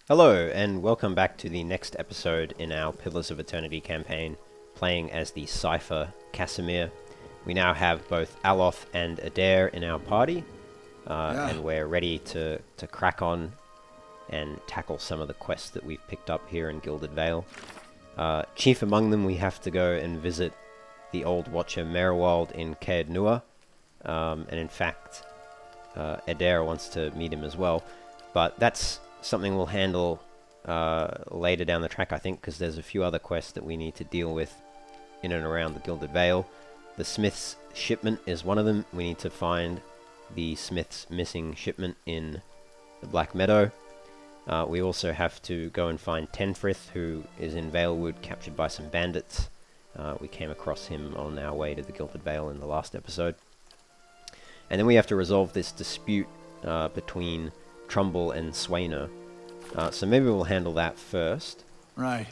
Hello, and welcome back to the next episode in our Pillars of Eternity campaign, playing as the Cipher Kasemir. We now have both Aloth and Adair in our party, and we're ready to crack on and tackle some of the quests that we've picked up here in Gilded Vale. Chief among them, we have to go and visit the old Watcher Merewald in Caed Nua, and in fact, Adair wants to meet him as well, but that's something we'll handle later down the track, I think, because there's a few other quests that we need to deal with in and around the Gilded Vale. The Smith's shipment is one of them. We need to find the Smith's missing shipment in the Black Meadow. We also have to go and find Tenfrith, who is in Valewood, captured by some bandits. We came across him on our way to the Gilded Vale in the last episode. And then we have to resolve this dispute between Trumbull and Swainer. So maybe we'll handle that first. Right.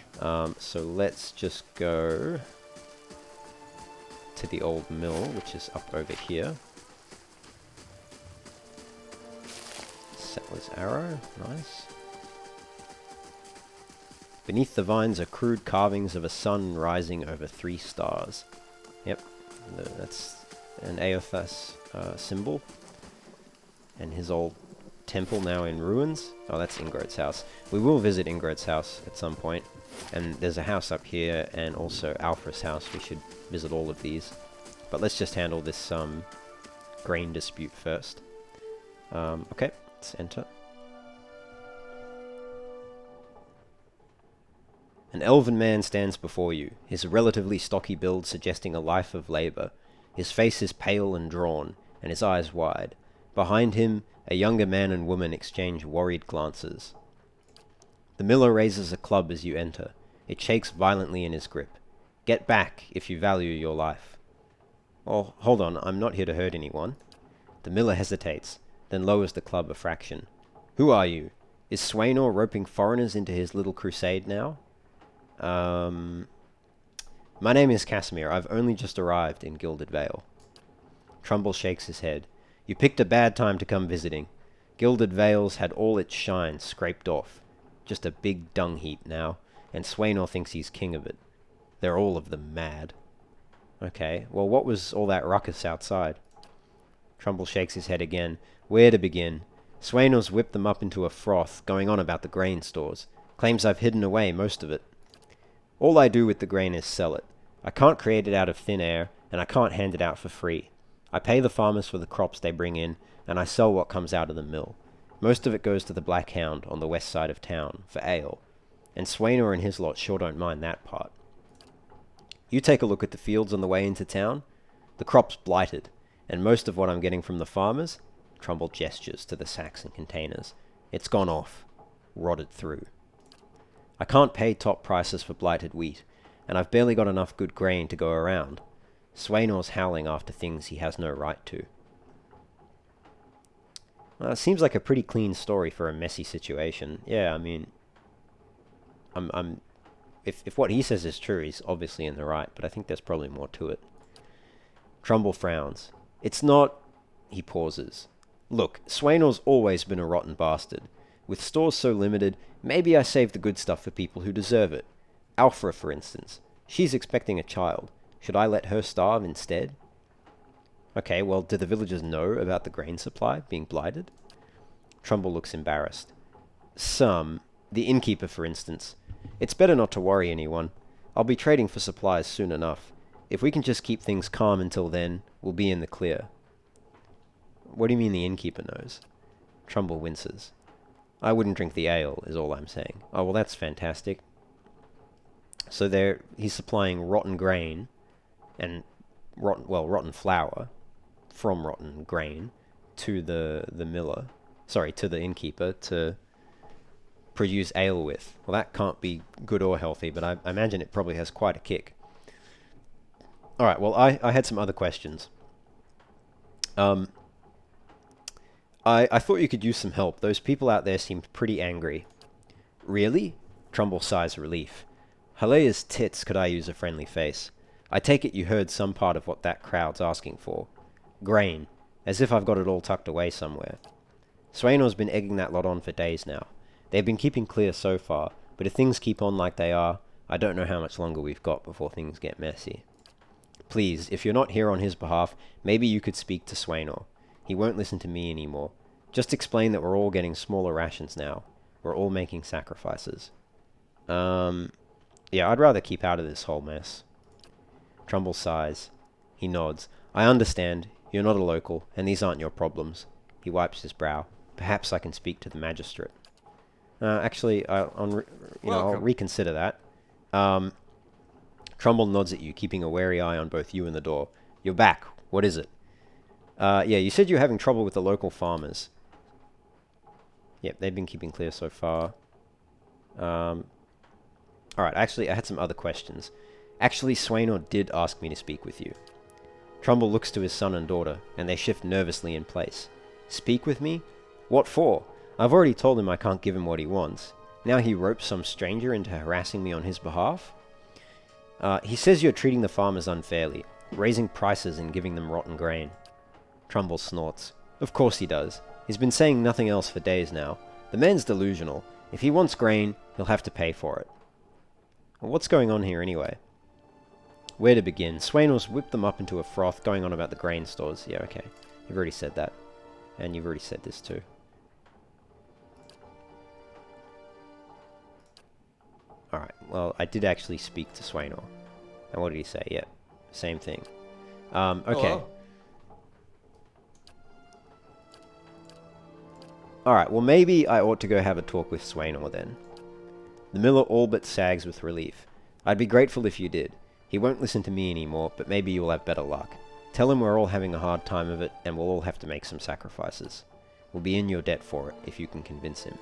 So let's just go to the old mill, which is up over here. Settler's Arrow, nice. Beneath the vines are crude carvings of a sun rising over 3 stars. Yep, that's an Eothas symbol. And his old temple now in ruins. Oh, that's Ingrod's house. We will visit Ingrod's house at some point. And there's a house up here and also Alfred's house. We should visit all of these. But let's just handle this grain dispute first. Okay, let's enter. An elven man stands before you, his relatively stocky build suggesting a life of labor. His face is pale and drawn, and his eyes wide. Behind him, a younger man and woman exchange worried glances. The miller raises a club as you enter. It shakes violently in his grip. Get back, if you value your life. Oh, hold on, I'm not here to hurt anyone. The miller hesitates, then lowers the club a fraction. Who are you? Is Swainor roping foreigners into his little crusade now? My name is Kasemir. I've only just arrived in Gilded Vale. Trumbull shakes his head. You picked a bad time to come visiting. Gilded Vale's had all its shine scraped off. Just a big dung heap now, and Swainor thinks he's king of it. They're all of them mad. Okay, well, what was all that ruckus outside? Trumbull shakes his head again. Where to begin? Swainor's whipped them up into a froth, going on about the grain stores. Claims I've hidden away most of it. All I do with the grain is sell it. I can't create it out of thin air, and I can't hand it out for free. I pay the farmers for the crops they bring in, and I sell what comes out of the mill. Most of it goes to the Black Hound on the west side of town, for ale. And Swainor and his lot sure don't mind that part. You take a look at the fields on the way into town. The crop's blighted, and most of what I'm getting from the farmers, Trumbull gestures to the sacks and containers, it's gone off, rotted through. I can't pay top prices for blighted wheat, and I've barely got enough good grain to go around. Swainor's howling after things he has no right to. Well, it seems like a pretty clean story for a messy situation. Yeah, I mean, if what he says is true, he's obviously in the right, but I think there's probably more to it. Trumbull frowns. It's not... He pauses. Look, Swainor's always been a rotten bastard. With stores so limited, maybe I save the good stuff for people who deserve it. Alfra, for instance. She's expecting a child. Should I let her starve instead? Okay, well, do the villagers know about the grain supply being blighted? Trumbull looks embarrassed. Some. The innkeeper, for instance. It's better not to worry anyone. I'll be trading for supplies soon enough. If we can just keep things calm until then, we'll be in the clear. What do you mean the innkeeper knows? Trumbull winces. I wouldn't drink the ale, is all I'm saying. Oh, well, that's fantastic. So he's supplying rotten grain and rotten flour from rotten grain to the miller, to the innkeeper to produce ale with. Well, that can't be good or healthy, but I imagine it probably has quite a kick. Alright, well, I had some other questions. I thought you could use some help. Those people out there seemed pretty angry. Really? Trumbull sighs relief. Halea's tits could I use a friendly face. I take it you heard some part of what that crowd's asking for. Grain. As if I've got it all tucked away somewhere. Swainor's been egging that lot on for days now. They've been keeping clear so far, but if things keep on like they are, I don't know how much longer we've got before things get messy. Please, if you're not here on his behalf, maybe you could speak to Swainor. He won't listen to me anymore. Just explain that we're all getting smaller rations now. We're all making sacrifices. Yeah, I'd rather keep out of this whole mess. Trumbull sighs. He nods. I understand. You're not a local, and these aren't your problems. He wipes his brow. Perhaps I can speak to the magistrate. Actually, I'll reconsider that. Trumbull nods at you, keeping a wary eye on both you and the door. You're back. What is it? Yeah, you said you're having trouble with the local farmers. Yep, they've been keeping clear so far. Alright, actually, I had some other questions. Actually, Swainor did ask me to speak with you. Trumbull looks to his son and daughter, and they shift nervously in place. Speak with me? What for? I've already told him I can't give him what he wants. Now he ropes some stranger into harassing me on his behalf? He says you're treating the farmers unfairly, raising prices and giving them rotten grain. Trumbull snorts. Of course he does. He's been saying nothing else for days now. The man's delusional. If he wants grain, he'll have to pay for it. Well, what's going on here anyway? Where to begin? Swainor's whipped them up into a froth, going on about the grain stores. Yeah, okay. You've already said that. And you've already said this too. Alright, well, I did actually speak to Swainor. And what did he say? Yeah, same thing. Okay. Hello? Alright, well maybe I ought to go have a talk with Swainor then. The miller all but sags with relief. I'd be grateful if you did. He won't listen to me anymore, but maybe you'll have better luck. Tell him we're all having a hard time of it, and we'll all have to make some sacrifices. We'll be in your debt for it, if you can convince him.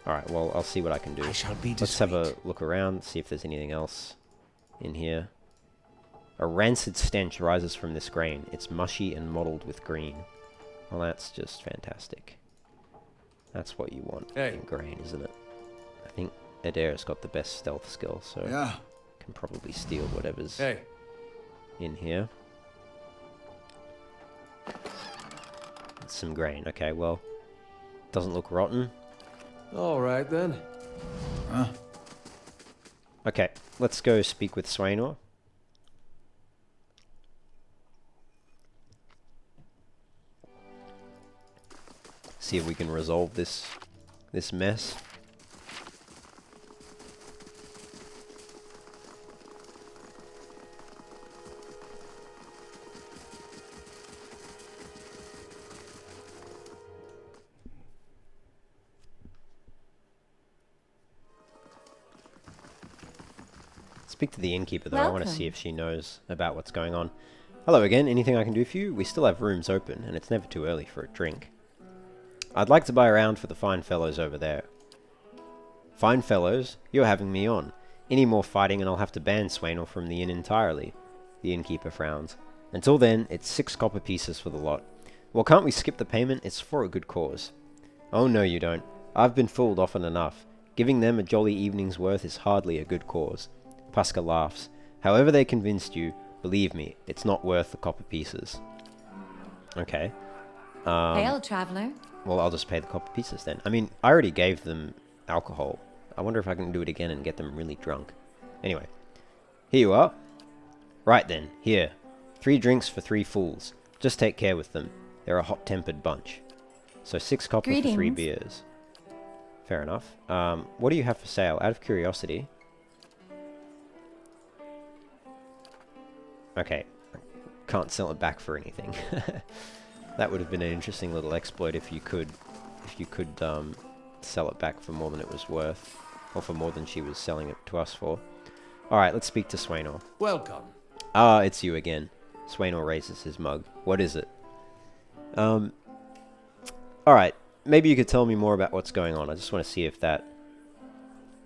Alright, well, I'll see what I can do. I shall be Let's have a look around, see if there's anything else in here. A rancid stench rises from this grain. It's mushy and mottled with green. Well, that's just fantastic. That's what you want in grain, isn't it? I think Adair's got the best stealth skill, so can probably steal whatever's in here. Some grain. Okay, well, doesn't look rotten. All right then. Okay, let's go speak with Swainor. See if we can resolve this mess. Speak to the innkeeper though. I want to see if she knows about what's going on. Hello again, anything I can do for you? We still have rooms open, and it's never too early for a drink. I'd like to buy around for the fine fellows over there. Fine fellows? You're having me on. Any more fighting and I'll have to ban Swainor from the inn entirely. The innkeeper frowns. Until then, it's 6 copper pieces for the lot. Well, can't we skip the payment? It's for a good cause. Oh no you don't. I've been fooled often enough. Giving them a jolly evening's worth is hardly a good cause. Puska laughs. However they convinced you, believe me, it's not worth the copper pieces. Okay. Hail, traveller. Well, I'll just pay the copper pieces then. I mean, I already gave them alcohol. I wonder if I can do it again and get them really drunk. Anyway. Here you are. Right then, here. 3 drinks for 3 fools. Just take care with them. They're a hot-tempered bunch. So 6 copper for 3 beers. Fair enough. What do you have for sale? Out of curiosity. Okay. Can't sell it back for anything. That would have been an interesting little exploit if you could sell it back for more than it was worth. Or for more than she was selling it to us for. Alright, let's speak to Swainor. Welcome. Ah, it's you again. Swainor raises his mug. What is it? Alright, maybe you could tell me more about what's going on. I just want to see if that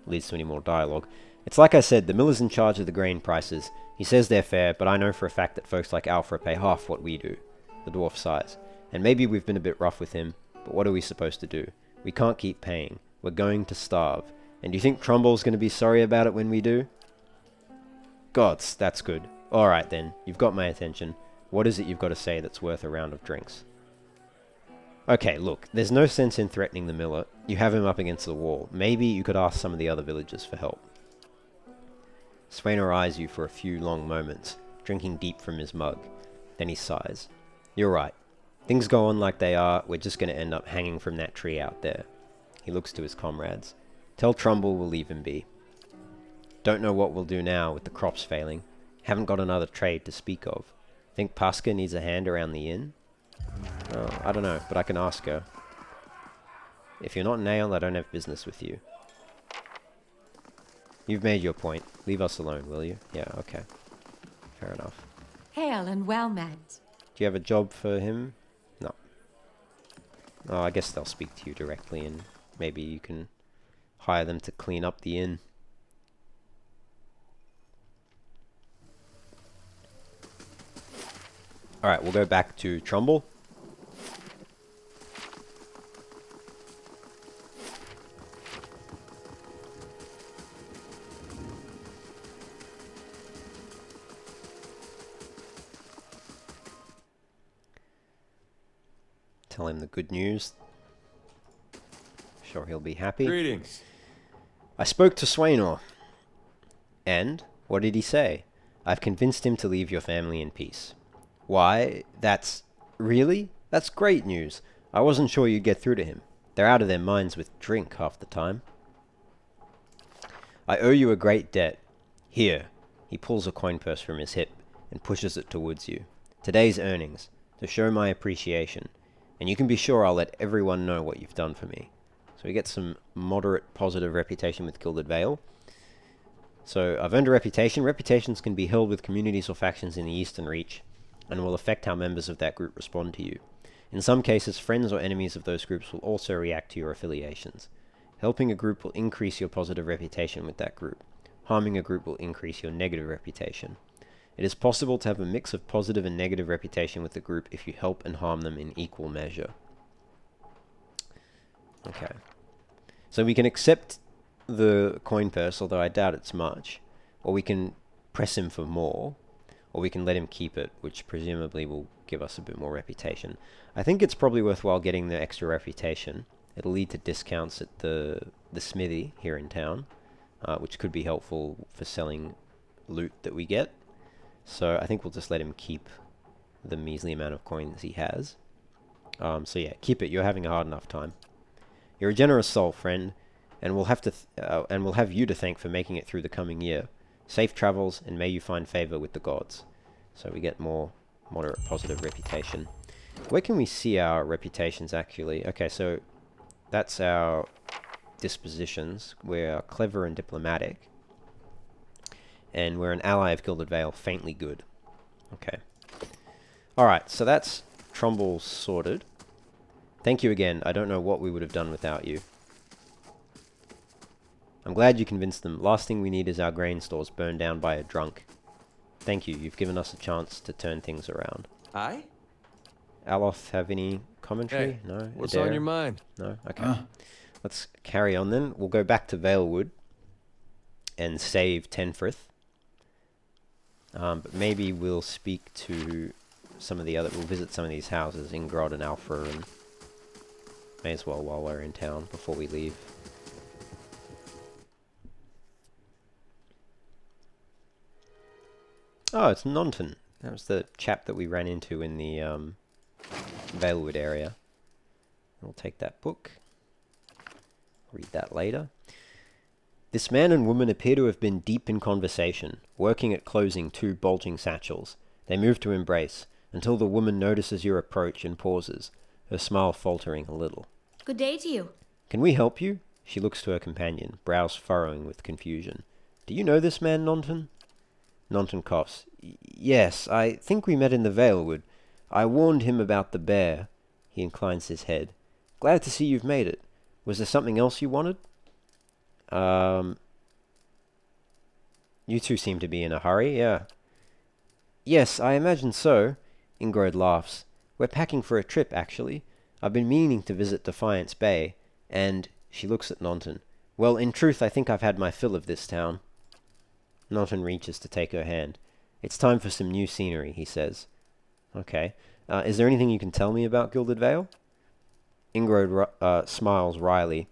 leads to any more dialogue. It's like I said, the miller's in charge of the grain prices. He says they're fair, but I know for a fact that folks like Alfra pay half what we do. The dwarf sighs. And maybe we've been a bit rough with him, but what are we supposed to do? We can't keep paying. We're going to starve. And do you think Trumbull's going to be sorry about it when we do? Gods, that's good. Alright then, you've got my attention. What is it you've got to say that's worth a round of drinks? Okay, look, there's no sense in threatening the miller. You have him up against the wall. Maybe you could ask some of the other villagers for help. Swainer eyes you for a few long moments, drinking deep from his mug. Then he sighs. You're right. Things go on like they are, we're just going to end up hanging from that tree out there. He looks to his comrades. Tell Trumbull we'll leave him be. Don't know what we'll do now with the crops failing. Haven't got another trade to speak of. Think Pasca needs a hand around the inn? Oh, I don't know, but I can ask her. If you're not Nail, I don't have business with you. You've made your point. Leave us alone, will you? Yeah, okay. Fair enough. Hail and well met. Do you have a job for him? No. Oh, I guess they'll speak to you directly and maybe you can hire them to clean up the inn. Alright, we'll go back to Trumbull. Tell him the good news. Sure, he'll be happy. Greetings. I spoke to Swainor. And? What did he say? I've convinced him to leave your family in peace. Why, that's... Really? That's great news. I wasn't sure you'd get through to him. They're out of their minds with drink half the time. I owe you a great debt. Here. He pulls a coin purse from his hip and pushes it towards you. Today's earnings. To show my appreciation. And you can be sure I'll let everyone know what you've done for me. So we get some moderate positive reputation with Gilded Vale. So I've earned a reputation. Reputations can be held with communities or factions in the Eastern Reach, and will affect how members of that group respond to you. In some cases, friends or enemies of those groups will also react to your affiliations. Helping a group will increase your positive reputation with that group. Harming a group will increase your negative reputation. It is possible to have a mix of positive and negative reputation with the group if you help and harm them in equal measure. Okay. So we can accept the coin purse, although I doubt it's much. Or we can press him for more. Or we can let him keep it, which presumably will give us a bit more reputation. I think it's probably worthwhile getting the extra reputation. It'll lead to discounts at the smithy here in town, which could be helpful for selling loot that we get. So I think we'll just let him keep the measly amount of coins he has. So yeah, keep it. You're having a hard enough time. You're a generous soul, friend, and we'll have you to thank for making it through the coming year. Safe travels, and may you find favor with the gods. So we get more moderate positive reputation. Where can we see our reputations, actually? Okay, so that's our dispositions. We're clever and diplomatic. And we're an ally of Gilded Vale, faintly good. Okay. Alright, so that's Trumbull sorted. Thank you again. I don't know what we would have done without you. I'm glad you convinced them. Last thing we need is our grain stores burned down by a drunk. Thank you. You've given us a chance to turn things around. Aye? Aloth, have any commentary? Hey, no? what's Adair? on your mind? No? Okay. Let's carry on then. We'll go back to Valewood and save Tenfrith. But maybe we'll speak to some of the other... We'll visit some of these houses, Ingrod and Alpha, and may as well while we're in town before we leave. Oh, it's Nonton. That was the chap that we ran into in the Valewood area. We'll take that book. Read that later. This man and woman appear to have been deep in conversation, working at closing two bulging satchels. They move to embrace, until the woman notices your approach and pauses, her smile faltering a little. Good day to you. Can we help you? She looks to her companion, brows furrowing with confusion. Do you know this man, Nonton? Nonton coughs. Yes, I think we met in the Valewood. I warned him about the bear. He inclines his head. Glad to see you've made it. Was there something else you wanted? You two seem to be in a hurry, yeah. Yes, I imagine so. Ingrod laughs. We're packing for a trip, actually. I've been meaning to visit Defiance Bay, and... She looks at Nonton. Well, in truth, I think I've had my fill of this town. Nonton reaches to take her hand. It's time for some new scenery, he says. Okay. Is there anything you can tell me about Gilded Vale? Smiles wryly.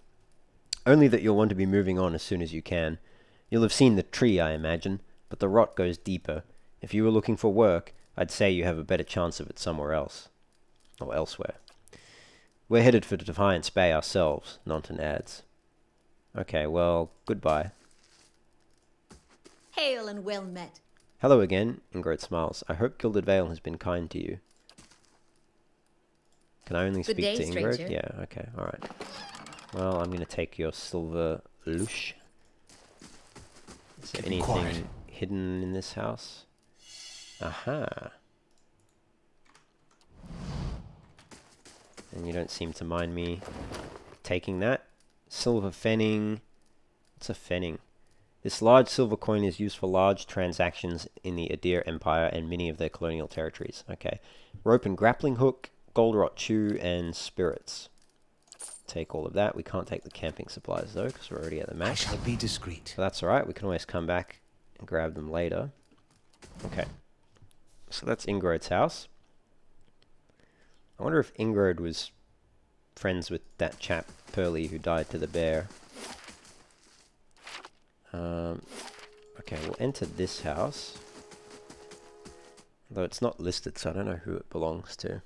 Only that you'll want to be moving on as soon as you can. You'll have seen the tree, I imagine, but the rot goes deeper. If you were looking for work, I'd say you have a better chance of it somewhere else. Or elsewhere. We're headed for Defiance Bay ourselves, Naunton adds. Okay, well, goodbye. Hail and well met. Hello again, Ingrid smiles. I hope Gilded Vale has been kind to you. Can I only Good speak day, to Ingrid? stranger. Yeah, okay, alright. Well, I'm going to take your silver louche. Is there Keep quiet. anything hidden in this house? Aha. And you don't seem to mind me taking that. Silver fenning. What's a fenning? This large silver coin is used for large transactions in the Adir Empire and many of their colonial territories. Okay. Rope and grappling hook, gold rot chew, and spirits. Take all of that. We can't take the camping supplies though, because we're already at the I match. shall be discreet. But that's alright. We can always come back and grab them later. Okay. So that's Ingrod's house. I wonder if Ingrod was friends with that chap, Pearly, who died to the bear. Okay, we'll enter this house. Though it's not listed, so I don't know who it belongs to.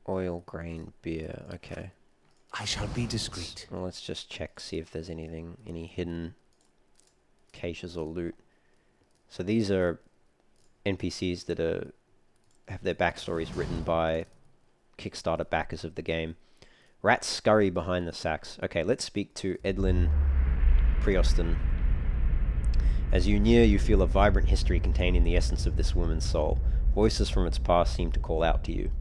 Oil, grain, beer, okay. I shall be discreet. Well, let's just check, see if there's anything, any hidden caches or loot. So these are NPCs that have their backstories written by Kickstarter backers of the game. Rats scurry behind the sacks. Okay, let's speak to Edlin Prioston. As you near, you feel a vibrant history contained in the essence of this woman's soul. Voices from its past seem to call out to you.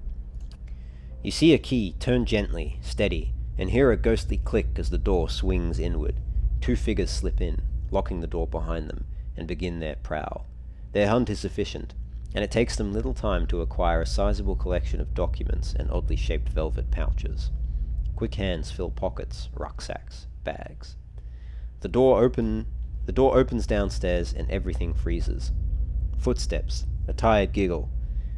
You see a key, turn gently, steady, and hear a ghostly click as the door swings inward. Two figures slip in, locking the door behind them, and begin their prowl. Their hunt is efficient, and it takes them little time to acquire a sizable collection of documents and oddly shaped velvet pouches. Quick hands fill pockets, rucksacks, bags. The door opens downstairs and everything freezes. Footsteps, a tired giggle.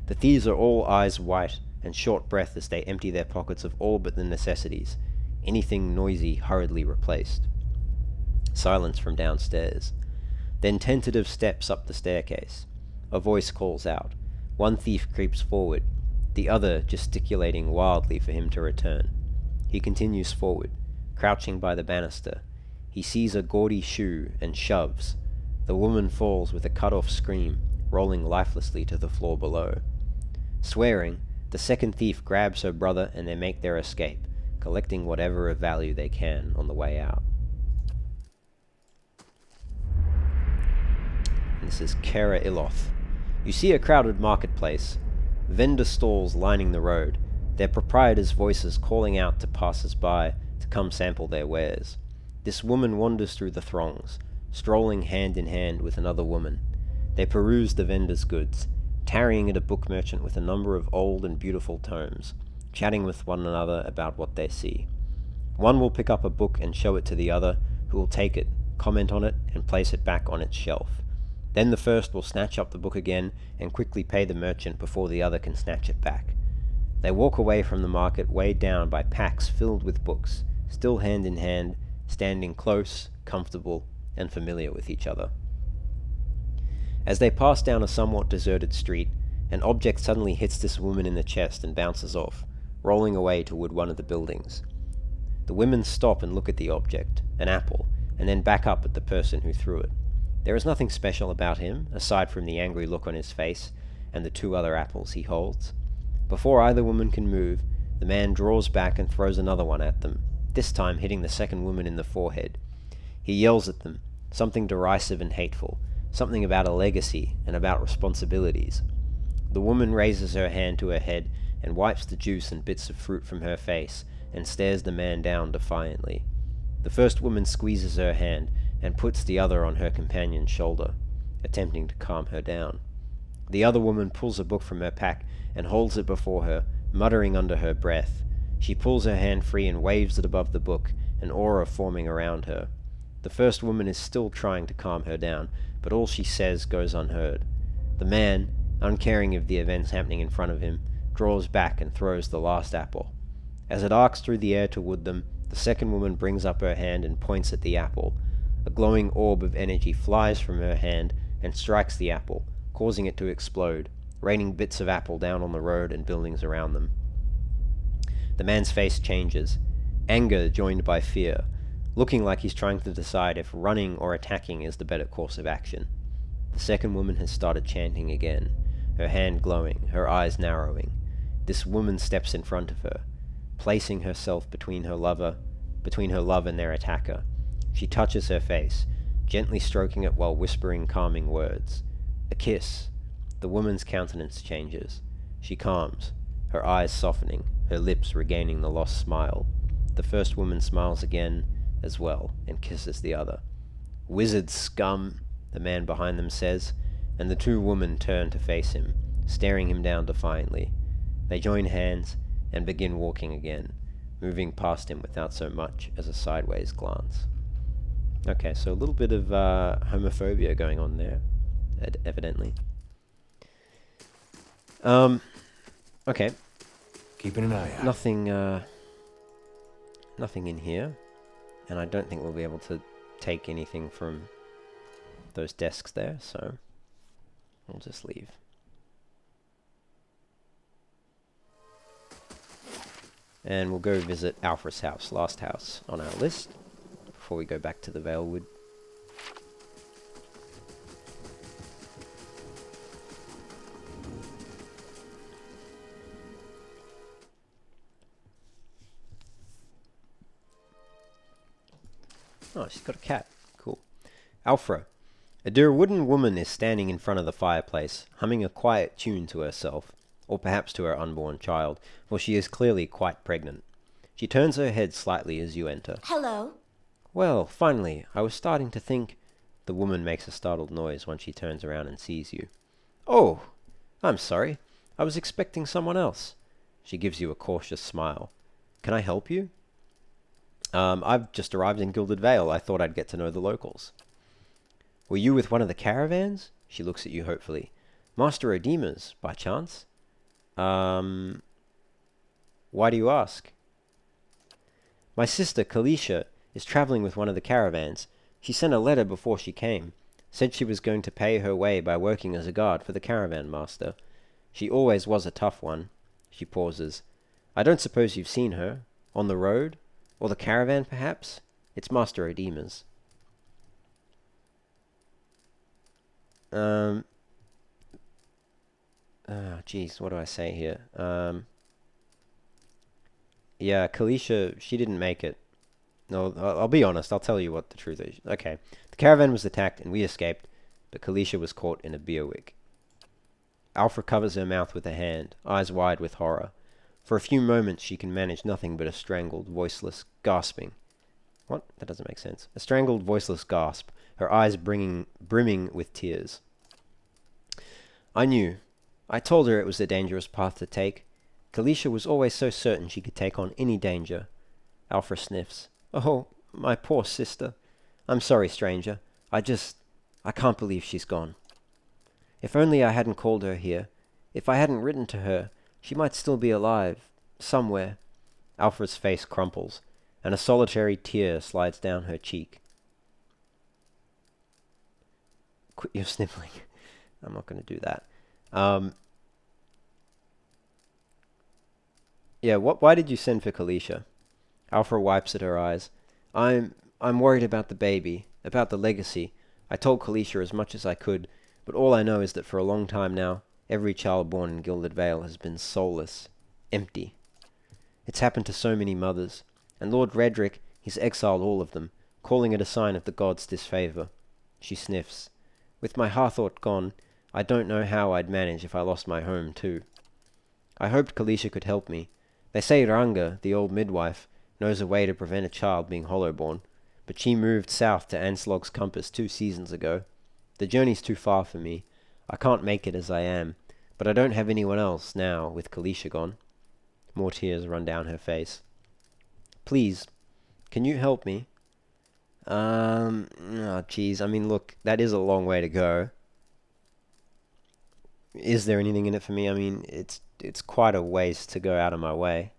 The thieves are all eyes white and short breath as they empty their pockets of all but the necessities, anything noisy hurriedly replaced. Silence from downstairs. Then tentative steps up the staircase. A voice calls out. One thief creeps forward, the other gesticulating wildly for him to return. He continues forward, crouching by the banister. He sees a gaudy shoe and shoves. The woman falls with a cut-off scream, rolling lifelessly to the floor below. Swearing, the second thief grabs her brother and they make their escape, collecting whatever of value they can on the way out. This is Kara Iloth. You see a crowded marketplace, vendor stalls lining the road, their proprietors' voices calling out to passers-by to come sample their wares. This woman wanders through the throngs, strolling hand in hand with another woman. They peruse the vendor's goods, tarrying at a book merchant with a number of old and beautiful tomes, chatting with one another about what they see. One will pick up a book and show it to the other, who will take it, comment on it, and place it back on its shelf. Then the first will snatch up the book again and quickly pay the merchant before the other can snatch it back. They walk away from the market weighed down by packs filled with books, still hand in hand, standing close, comfortable, and familiar with each other. As they pass down a somewhat deserted street, an object suddenly hits this woman in the chest and bounces off, rolling away toward one of the buildings. The women stop and look at the object, an apple, and then back up at the person who threw it. There is nothing special about him, aside from the angry look on his face and the two other apples he holds. Before either woman can move, the man draws back and throws another one at them, this time hitting the second woman in the forehead. He yells at them, something derisive and hateful, something about a legacy and about responsibilities. The woman raises her hand to her head and wipes the juice and bits of fruit from her face and stares the man down defiantly. The first woman squeezes her hand and puts the other on her companion's shoulder, attempting to calm her down. The other woman pulls a book from her pack and holds it before her, muttering under her breath. She pulls her hand free and waves it above the book, an aura forming around her. The first woman is still trying to calm her down, but all she says goes unheard. The man, uncaring of the events happening in front of him, draws back and throws the last apple. As it arcs through the air toward them, the second woman brings up her hand and points at the apple. A glowing orb of energy flies from her hand and strikes the apple, causing it to explode, raining bits of apple down on the road and buildings around them. The man's face changes, anger joined by fear, looking like he's trying to decide if running or attacking is the better course of action. The second woman has started chanting again, her hand glowing, her eyes narrowing. This woman steps in front of her, placing herself between her love and their attacker. She touches her face, gently stroking it while whispering calming words. A kiss. The woman's countenance changes. She calms, her eyes softening, her lips regaining the lost smile. The first woman smiles again as well and kisses the other. "Wizard scum," the man behind them says, and the two women turn to face him, staring him down defiantly. They join hands and begin walking again, moving past him without so much as a sideways glance. Okay, so a little bit of homophobia going on there, evidently. Okay. Keeping an eye out. Nothing in here, and I don't think we'll be able to take anything from those desks there, so we'll just leave. And we'll go visit Alfred's house, last house on our list, before we go back to the Valewood. Oh, she's got a cat. Cool. Alfra. A Durwooden woman is standing in front of the fireplace, humming a quiet tune to herself, or perhaps to her unborn child, for she is clearly quite pregnant. She turns her head slightly as you enter. Hello. Well, finally, I was starting to think... The woman makes a startled noise when she turns around and sees you. Oh, I'm sorry. I was expecting someone else. She gives you a cautious smile. Can I help you? I've just arrived in Gilded Vale. I thought I'd get to know the locals. Were you with one of the caravans? She looks at you hopefully. Master Odemas, by chance? Why do you ask? My sister, Kalisha, is traveling with one of the caravans. She sent a letter before she came. Said she was going to pay her way by working as a guard for the caravan master. She always was a tough one. She pauses. I don't suppose you've seen her? On the road? Or the caravan, perhaps? It's Master Odemas. Geez, what do I say here? Yeah, Kalisha, she didn't make it. No, I'll be honest, I'll tell you what the truth is. Okay, the caravan was attacked and we escaped, but Kalisha was caught in a beerwick. Alfra covers her mouth with a hand, eyes wide with horror. For a few moments she can manage nothing but a strangled, voiceless, gasping. What? That doesn't make sense. A strangled, voiceless gasp, her eyes brimming with tears. I knew. I told her it was a dangerous path to take. Kalisha was always so certain she could take on any danger. Alfra sniffs. Oh, my poor sister. I'm sorry, stranger. I can't believe she's gone. If only I hadn't called her here. If I hadn't written to her, she might still be alive. Somewhere. Alfra's face crumples, and a solitary tear slides down her cheek. Quit your sniffling. I'm not going to do that. Yeah, why did you send for Kalisha? Alfra wipes at her eyes. I'm worried about the baby, about the legacy. I told Kalisha as much as I could, but all I know is that for a long time now, every child born in Gilded Vale has been soulless, empty. It's happened to so many mothers, and Lord Redrick, he's exiled all of them, calling it a sign of the gods' disfavour. She sniffs. With my Hathort gone, I don't know how I'd manage if I lost my home too. I hoped Kalisha could help me. They say Ranga, the old midwife, knows a way to prevent a child being hollowborn, but she moved south to Anslog's Compass 2 seasons ago. The journey's too far for me. I can't make it as I am, but I don't have anyone else now with Kalisha gone. More tears run down her face. Please, can you help me? Oh, geez. I mean, look, that is a long way to go. Is there anything in it for me? I mean, it's quite a ways to go out of my way.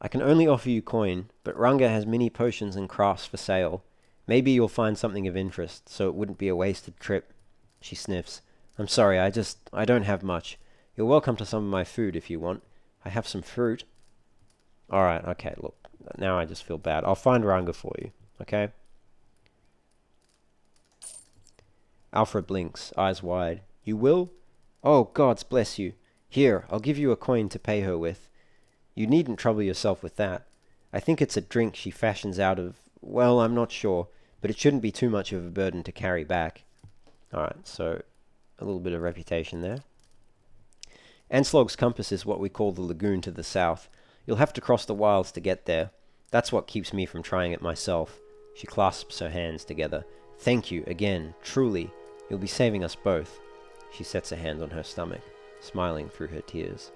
I can only offer you coin, but Ranga has many potions and crafts for sale. Maybe you'll find something of interest, so it wouldn't be a wasted trip. She sniffs. I'm sorry, I don't have much. You're welcome to some of my food if you want. I have some fruit. Alright, okay, look. Now I just feel bad. I'll find Ranga for you, okay? Alfred blinks, eyes wide. You will? Oh, gods bless you. Here, I'll give you a coin to pay her with. You needn't trouble yourself with that. I think it's a drink she fashions out of... Well, I'm not sure, but it shouldn't be too much of a burden to carry back. Alright, so a little bit of reputation there. Anslog's compass is what we call the lagoon to the south. You'll have to cross the wilds to get there. That's what keeps me from trying it myself. She clasps her hands together. Thank you, again, truly. You'll be saving us both. She sets her hand on her stomach, smiling through her tears.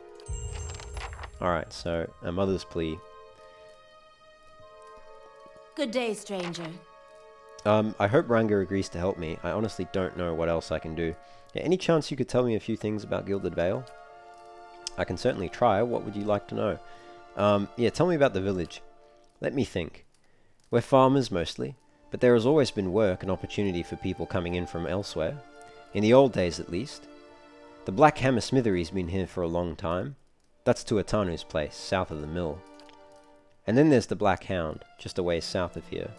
Alright, so a mother's plea. Good day, stranger. I hope Ranga agrees to help me. I honestly don't know what else I can do. Yeah, any chance you could tell me a few things about Gilded Vale? I can certainly try. What would you like to know? Yeah, tell me about the village. Let me think. We're farmers mostly, but there has always been work and opportunity for people coming in from elsewhere. In the old days, at least. The Black Hammer Smithery's been here for a long time. That's Tuatanu's place, south of the mill. And then there's the Black Hound, just a ways south of here.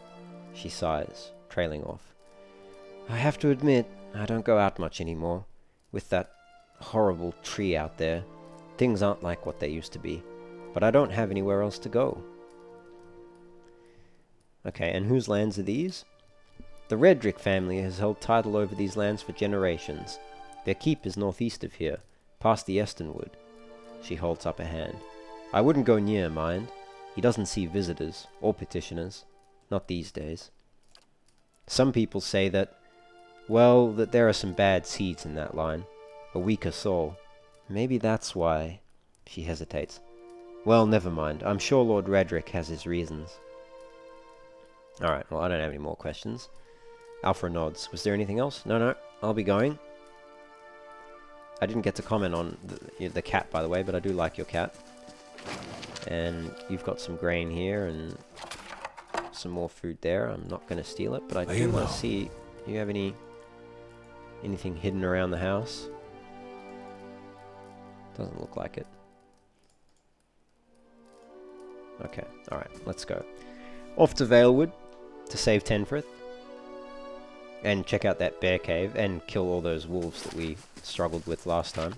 She sighs, trailing off. I have to admit, I don't go out much anymore. With that horrible tree out there, things aren't like what they used to be. But I don't have anywhere else to go. Okay, and whose lands are these? The Redrick family has held title over these lands for generations. Their keep is northeast of here, past the Estonwood. She holds up a hand. I wouldn't go near, mind. He doesn't see visitors, or petitioners. Not these days. Some people say that, well, that there are some bad seeds in that line. A weaker soul. Maybe that's why... She hesitates. Well, never mind. I'm sure Lord Redrick has his reasons. Alright, well, I don't have any more questions. Alfra nods. Was there anything else? No, I'll be going. I didn't get to comment on the cat, by the way, but I do like your cat. And you've got some grain here and some more food there. I'm not going to steal it, but I do want to see... Do you have anything hidden around the house? Doesn't look like it. Okay, alright, let's go. Off to Valewood to save Tenfrith. And check out that bear cave and kill all those wolves that we struggled with last time.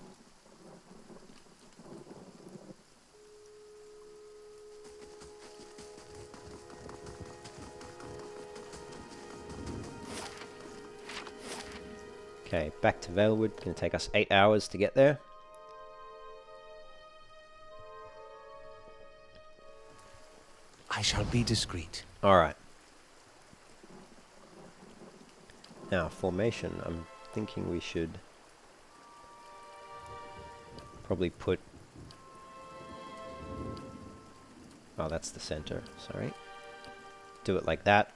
Okay, back to Valewood. Gonna take us 8 hours to get there. I shall be discreet. Alright. Now, formation. I'm thinking we should probably put... Oh, that's the center. Sorry. Do it like that.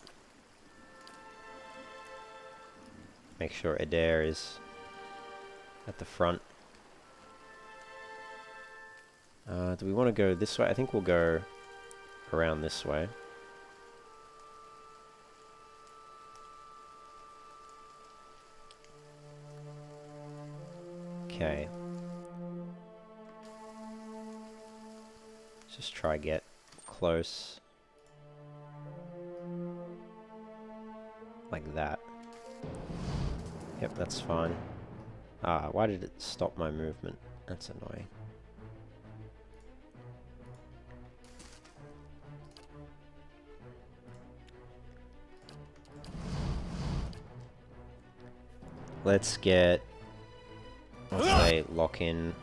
Make sure Adair is at the front. Do we want to go this way? I think we'll go around this way. Okay. Let's just try get close. Like that. Yep, that's fine. Ah, why did it stop my movement? That's annoying. Let's get... I'll say lock in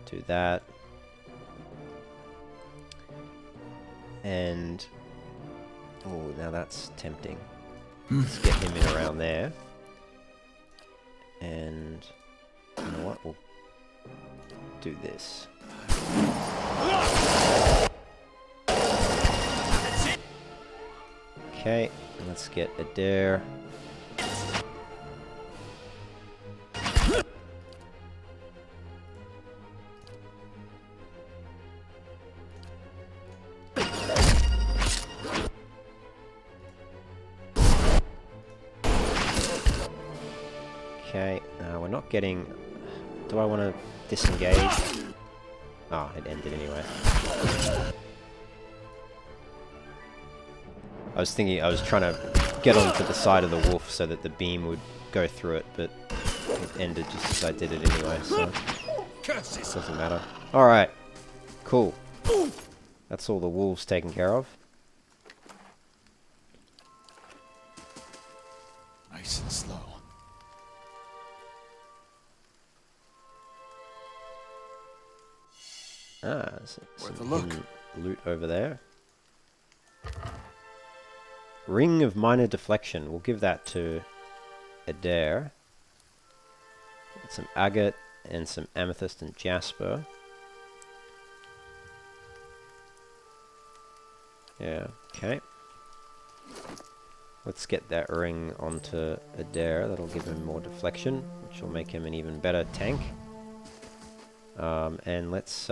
to that. And... Oh, now that's tempting. Let's get him in around there. And... You know what? We'll do this. Okay, let's get Adair. Okay, we're not getting... Do I want to disengage? Ah, it ended anyway. I was trying to get onto the side of the wolf so that the beam would go through it, but it ended just as I did it anyway, so it doesn't matter. Alright, cool. That's all the wolves taken care of. Nice and slow. Ah, there's Worth some a look. hidden loot over there. Ring of Minor Deflection. We'll give that to Adair. Got some agate and some amethyst and jasper. Yeah, okay. Let's get that ring onto Adair. That'll give him more deflection, which will make him an even better tank. And let's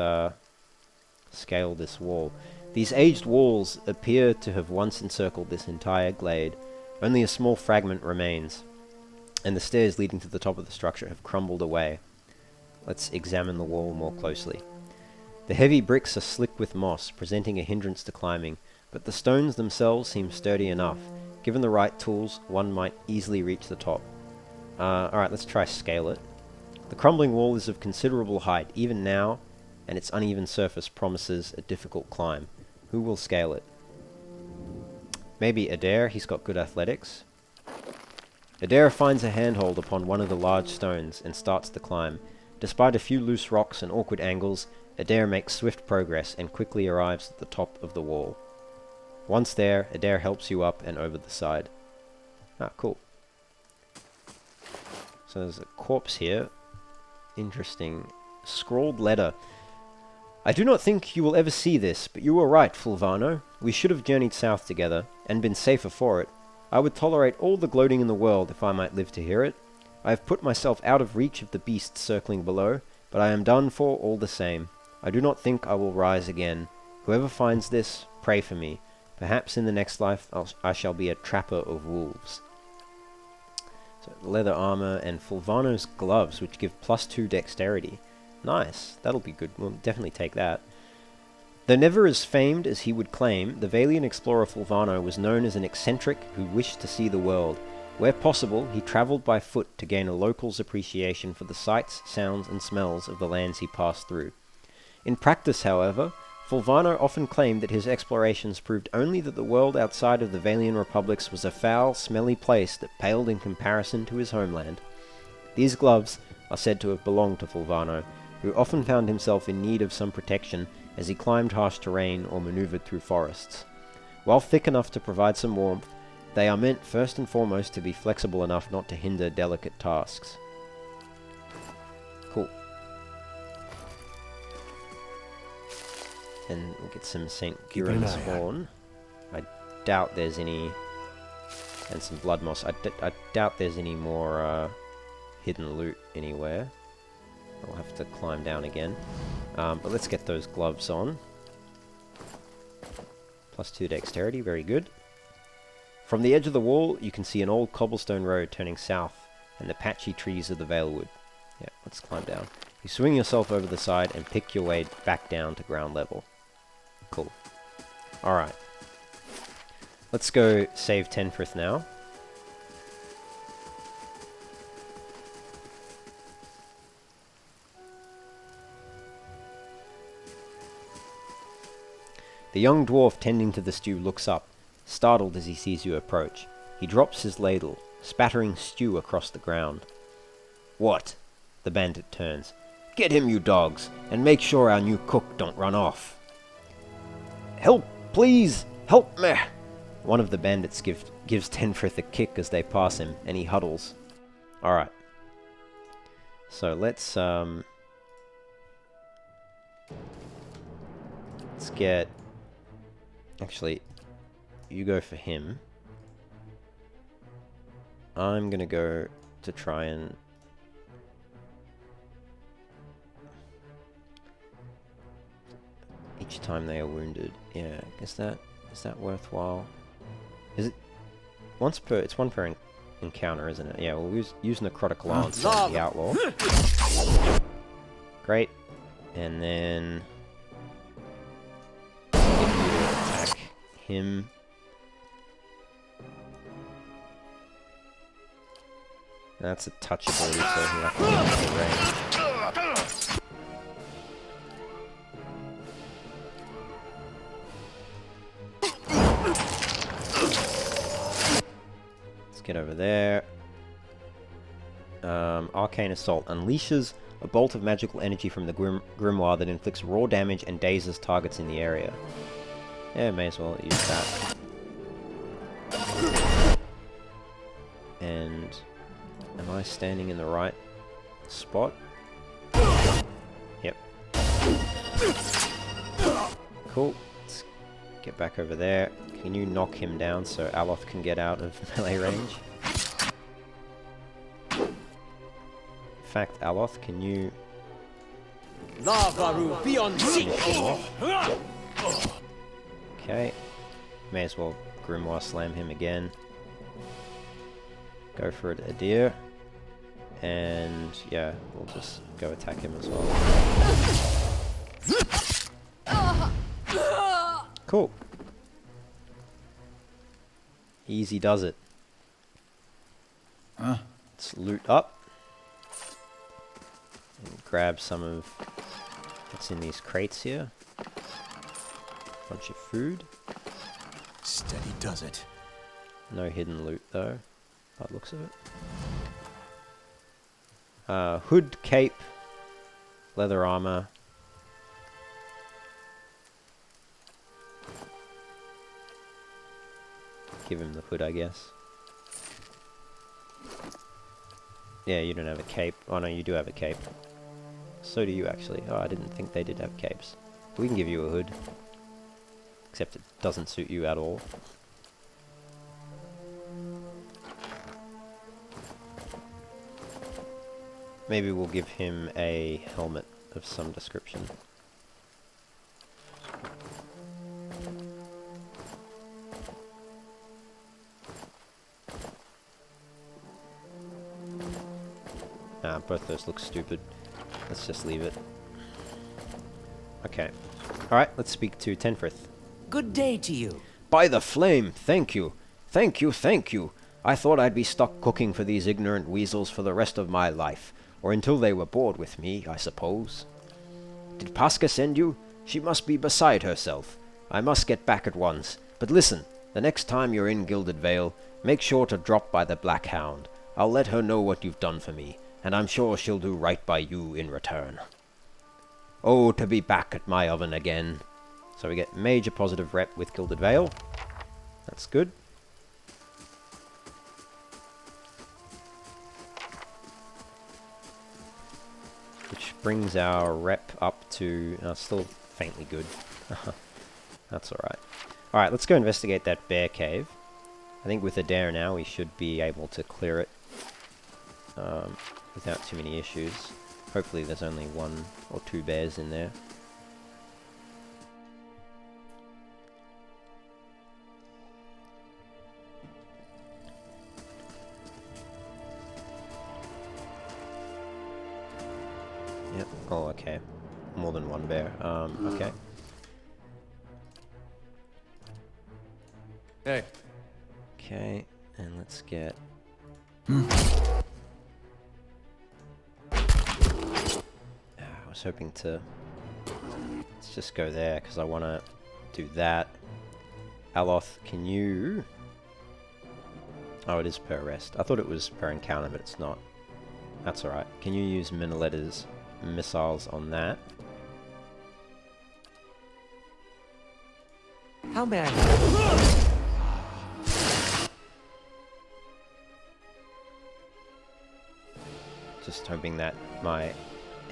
scale this wall. These aged walls appear to have once encircled this entire glade. Only a small fragment remains, and the stairs leading to the top of the structure have crumbled away. Let's examine the wall more closely. The heavy bricks are slick with moss, presenting a hindrance to climbing, but the stones themselves seem sturdy enough. Given the right tools, one might easily reach the top. Alright, let's try scale it. The crumbling wall is of considerable height, even now, and its uneven surface promises a difficult climb. Who will scale it? Maybe Adair, he's got good athletics. Adair finds a handhold upon one of the large stones and starts the climb. Despite a few loose rocks and awkward angles, Adair makes swift progress and quickly arrives at the top of the wall. Once there, Adair helps you up and over the side. Ah, cool. So there's a corpse here. Interesting. Scrawled letter. I do not think you will ever see this, but you were right, Fulvano. We should have journeyed south together, and been safer for it. I would tolerate all the gloating in the world if I might live to hear it. I have put myself out of reach of the beasts circling below, but I am done for all the same. I do not think I will rise again. Whoever finds this, pray for me. Perhaps in the next life I shall be a trapper of wolves. So leather armor and Fulvano's gloves, which give +2 dexterity. Nice, that'll be good. We'll definitely take that. Though never as famed as he would claim, the Valian explorer Fulvano was known as an eccentric who wished to see the world. Where possible, he travelled by foot to gain a local's appreciation for the sights, sounds, and smells of the lands he passed through. In practice, however, Fulvano often claimed that his explorations proved only that the world outside of the Valian republics was a foul, smelly place that paled in comparison to his homeland. These gloves are said to have belonged to Fulvano, who often found himself in need of some protection as he climbed harsh terrain or maneuvered through forests. While thick enough to provide some warmth, they are meant first and foremost to be flexible enough not to hinder delicate tasks. Cool. And we'll get some St. Gurin's horn. I doubt there's any... And some blood moss. I doubt there's any more hidden loot anywhere. I'll have to climb down again. But let's get those gloves on. +2 dexterity, very good. From the edge of the wall, you can see an old cobblestone road turning south, and the patchy trees of the Valewood. Yeah, let's climb down. You swing yourself over the side and pick your way back down to ground level. Cool. Alright. Let's go save Tenfrith now. The young dwarf tending to the stew looks up, startled as he sees you approach. He drops his ladle, spattering stew across the ground. What? The bandit turns. Get him, you dogs, and make sure our new cook don't run off. Help, please! Help me! One of the bandits gives Tenfrith a kick as they pass him, and he huddles. Alright. So let's get... Actually, you go for him. I'm gonna go to try and... Each time they are wounded. Yeah, is that worthwhile? Is it once per? It's one per encounter, isn't it? Yeah, we'll use necrotic lance on the outlaw. Great, and then get you to attack him. That's a touch ability, so he'll have to get the range. Get over there. Arcane Assault unleashes a bolt of magical energy from the grimoire that inflicts raw damage and dazes targets in the area. Yeah, may as well use that. And am I standing in the right spot? Yep. Cool. Let's get back over there. Can you knock him down so Eothas can get out of melee range? In fact, Eothas, can you... finish him off? Okay. May as well Grimoire Slam him again. Go for it, Adir. And yeah, we'll just go attack him as well. Cool. Easy does it. Let's loot up. And grab some of what's in these crates here. Bunch of food. Steady does it. No hidden loot though, by the looks of it. Hood, cape, leather armor. Give him the hood, I guess. Yeah, you don't have a cape. Oh no, you do have a cape. So do you actually. Oh, I didn't think they did have capes. We can give you a hood. Except it doesn't suit you at all. Maybe we'll give him a helmet of some description. Nah, both those look stupid. Let's just leave it. Okay. Alright, let's speak to Tenfrith. Good day to you. By the flame, thank you. Thank you, thank you. I thought I'd be stuck cooking for these ignorant weasels for the rest of my life. Or until they were bored with me, I suppose. Did Pasca send you? She must be beside herself. I must get back at once. But listen, the next time you're in Gilded Vale, make sure to drop by the Black Hound. I'll let her know what you've done for me, and I'm sure she'll do right by you in return. Oh, to be back at my oven again. So we get major positive rep with Gilded Vale. That's good. Which brings our rep up to... still faintly good. That's alright. Alright, let's go investigate that bear cave. I think with Adair now we should be able to clear it without too many issues. Hopefully there's only 1 or 2 bears in there. Yep. Oh, okay. More than 1 bear. Okay. Hey. Okay, and let's get... I was hoping to... Let's just go there, because I want to do that. Eothas, can you... Oh, it is per rest. I thought it was per encounter, but it's not. That's alright. Can you use Minelet's missiles on that? How may I help? Just hoping that my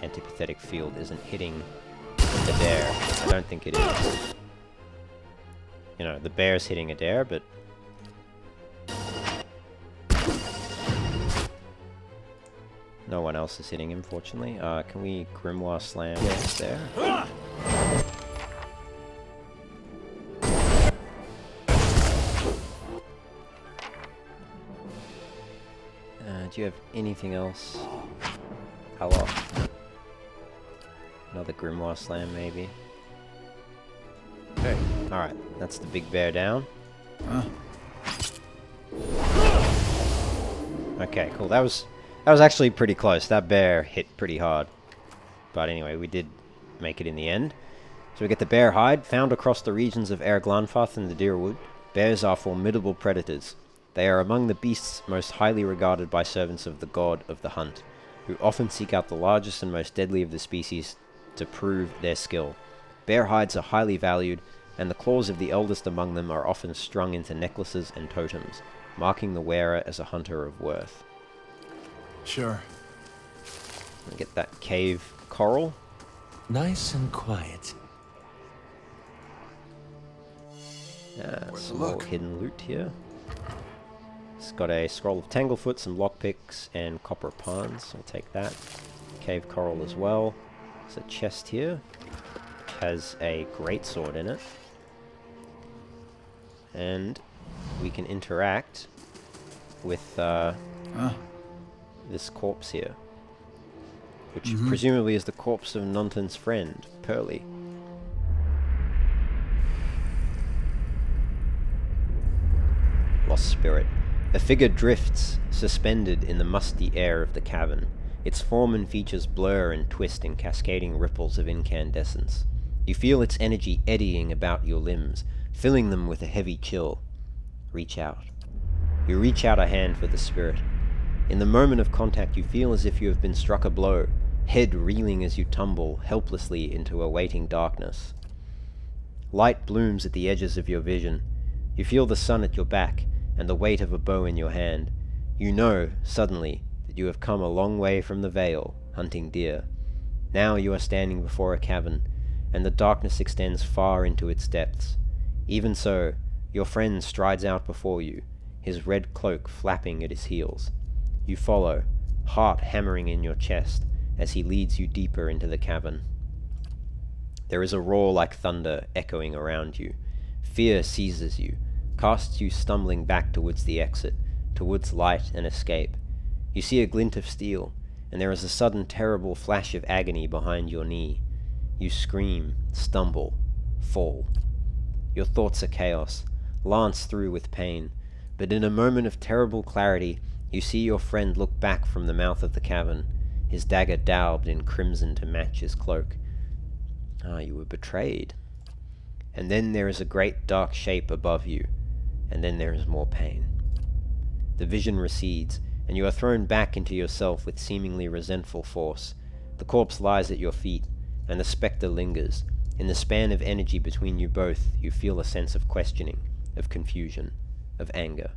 antipathetic field isn't hitting the bear. I don't think it is. You know, the bear's hitting Adair, but... No one else is hitting him, fortunately. Can we Grimoire Slam there? Do you have anything else? Hello. Another Grimoire Slam, maybe. Hey. Alright, that's the big bear down. Okay, cool. That was actually pretty close. That bear hit pretty hard. But anyway, we did make it in the end. So we get the bear hide. Found across the regions of Erglanfath and the Deerwood, bears are formidable predators. They are among the beasts most highly regarded by servants of the god of the hunt, who often seek out the largest and most deadly of the species to prove their skill. Bear hides are highly valued, and the claws of the eldest among them are often strung into necklaces and totems, marking the wearer as a hunter of worth. Sure. We get that cave coral. Nice and quiet. Some more hidden loot here. It's got a scroll of Tanglefoot, some lockpicks, and copper pawns. I'll take that. Cave coral as well. There's a chest here, which has a greatsword in it. And we can interact with this corpse here, which presumably is the corpse of Nonton's friend, Pearly. Lost spirit. A figure drifts, suspended in the musty air of the cavern. Its form and features blur and twist in cascading ripples of incandescence. You feel its energy eddying about your limbs, filling them with a heavy chill. Reach out. You reach out a hand for the spirit. In the moment of contact, you feel as if you have been struck a blow, head reeling as you tumble helplessly into a waiting darkness. Light blooms at the edges of your vision. You feel the sun at your back, and the weight of a bow in your hand. You know, suddenly, that you have come a long way from the vale, hunting deer. Now you are standing before a cavern, and the darkness extends far into its depths. Even so, your friend strides out before you, his red cloak flapping at his heels. You follow, heart hammering in your chest, as he leads you deeper into the cavern. There is a roar like thunder echoing around you. Fear seizes you, casts you stumbling back towards the exit, towards light and escape. You see a glint of steel, and there is a sudden terrible flash of agony behind your knee. You scream, stumble, fall. Your thoughts are chaos, lance through with pain, but in a moment of terrible clarity, you see your friend look back from the mouth of the cavern, his dagger daubed in crimson to match his cloak. Ah, you were betrayed. And then there is a great dark shape above you, and then there is more pain. The vision recedes, and you are thrown back into yourself with seemingly resentful force. The corpse lies at your feet, and the spectre lingers. In the span of energy between you both, you feel a sense of questioning, of confusion, of anger.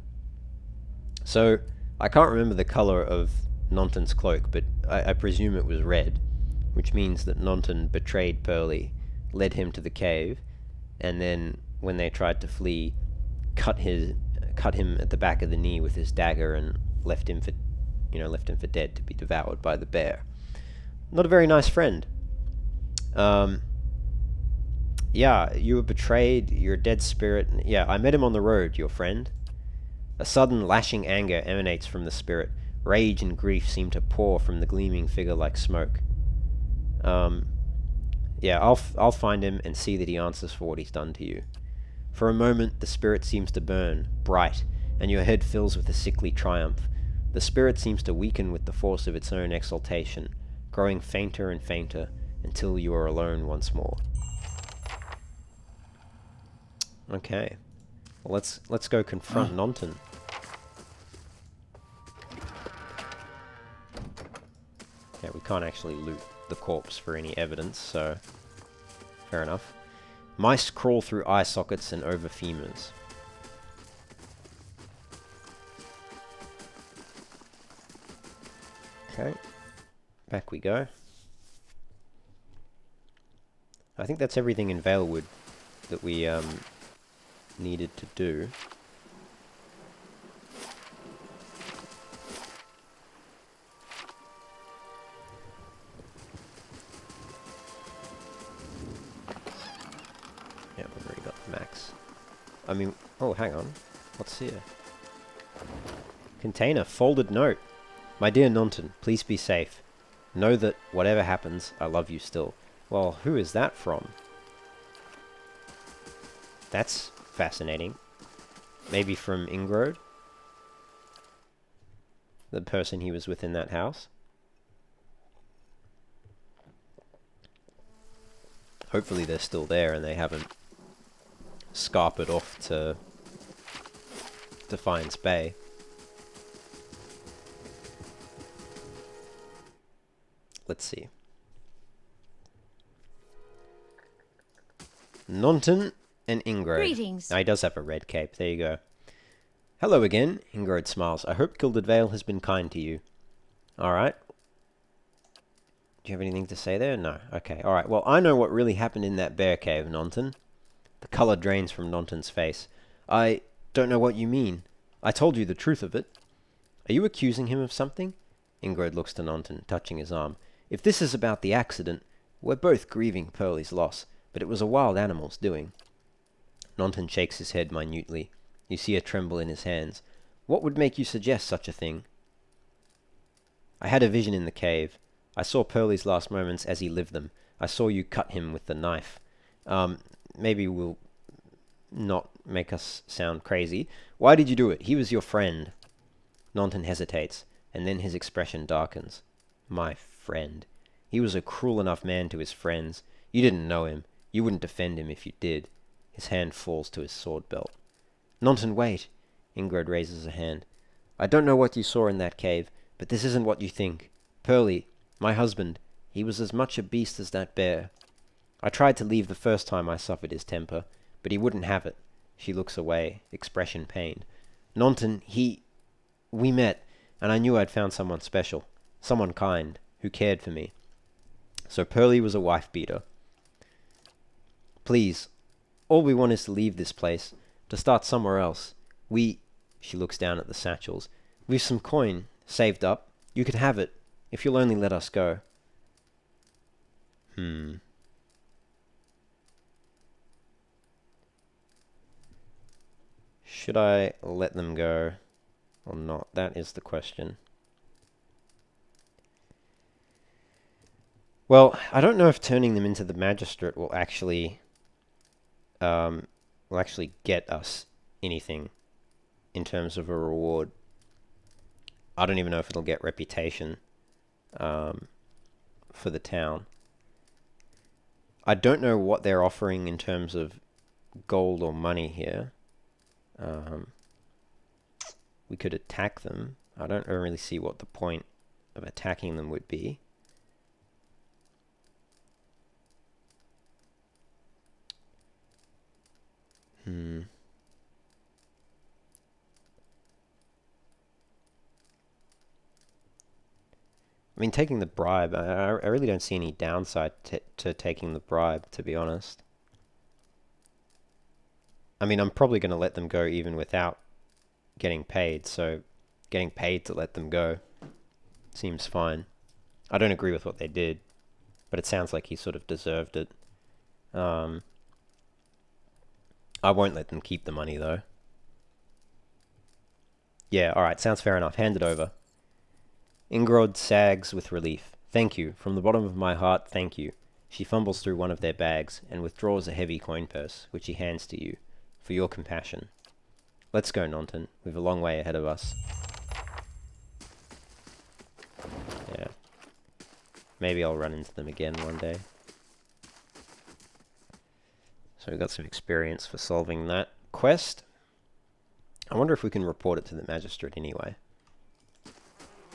So, I can't remember the color of Nonton's cloak, but I presume it was red, which means that Nonton betrayed Pearly, led him to the cave, and then, when they tried to flee, cut him at the back of the knee with his dagger and left him for dead to be devoured by the bear. Not a very nice friend. Yeah, you were betrayed, you're a dead spirit. Yeah, I met him on the road, your friend. A sudden lashing anger emanates from the spirit. Rage and grief seem to pour from the gleaming figure like smoke. Yeah, I'll find him and see that he answers for what he's done to you. For a moment, the spirit seems to burn, bright, and your head fills with a sickly triumph. The spirit seems to weaken with the force of its own exaltation, growing fainter and fainter, until you are alone once more. Okay. Well, let's go confront Nonton. Yeah, we can't actually loot the corpse for any evidence, so fair enough. Mice crawl through eye sockets and over femurs. Okay, back we go. I think that's everything in Valewood that we needed to do. I mean... Oh, hang on. What's here? Container. Folded note. My dear Nonton, please be safe. Know that whatever happens, I love you still. Well, who is that from? That's fascinating. Maybe from Ingrod? The person he was with in that house? Hopefully they're still there and they haven't scarpered off to Defiance Bay. Let's see. Nonton and Ingrod. Greetings. Now, he does have a red cape. There you go. Hello again. Ingrod smiles. I hope Gilded Vale has been kind to you. Alright. Do you have anything to say there? No. Okay. Alright. Well, I know what really happened in that bear cave, Nonton. The colour drains from Nonton's face. I don't know what you mean. I told you the truth of it. Are you accusing him of something? Ingrod looks to Nonton, touching his arm. If this is about the accident, we're both grieving Pearlie's loss, but it was a wild animal's doing. Nonton shakes his head minutely. You see a tremble in his hands. What would make you suggest such a thing? I had a vision in the cave. I saw Pearlie's last moments as he lived them. I saw you cut him with the knife. Maybe we'll not make us sound crazy. Why did you do it? He was your friend. Nonton hesitates, and then his expression darkens. My friend. He was a cruel enough man to his friends. You didn't know him. You wouldn't defend him if you did. His hand falls to his sword belt. Nonton, wait. Ingrod raises a hand. I don't know what you saw in that cave, but this isn't what you think. Pearlie, my husband, he was as much a beast as that bear. I tried to leave the first time I suffered his temper, but he wouldn't have it. She looks away, expression pained. Nonton, we met, and I knew I'd found someone special, someone kind, who cared for me. So Pearlie was a wife-beater. Please, all we want is to leave this place, to start somewhere else. She looks down at the satchels. We've some coin, saved up. You could have it, if you'll only let us go. Should I let them go or not? That is the question. Well, I don't know if turning them into the magistrate will actually get us anything in terms of a reward. I don't even know if it'll get reputation for the town. I don't know what they're offering in terms of gold or money here. We could attack them. I don't really see what the point of attacking them would be. I mean, taking the bribe, I really don't see any downside to taking the bribe, to be honest. I mean, I'm probably going to let them go even without getting paid, so getting paid to let them go seems fine. I don't agree with what they did, but it sounds like he sort of deserved it. I won't let them keep the money, though. Yeah, alright, sounds fair enough. Hand it over. Ingrod sags with relief. Thank you. From the bottom of my heart, thank you. She fumbles through one of their bags and withdraws a heavy coin purse, which he hands to you, for your compassion. Let's go, Nonton. We've a long way ahead of us. Yeah. Maybe I'll run into them again one day. So we've got some experience for solving that quest. I wonder if we can report it to the magistrate anyway.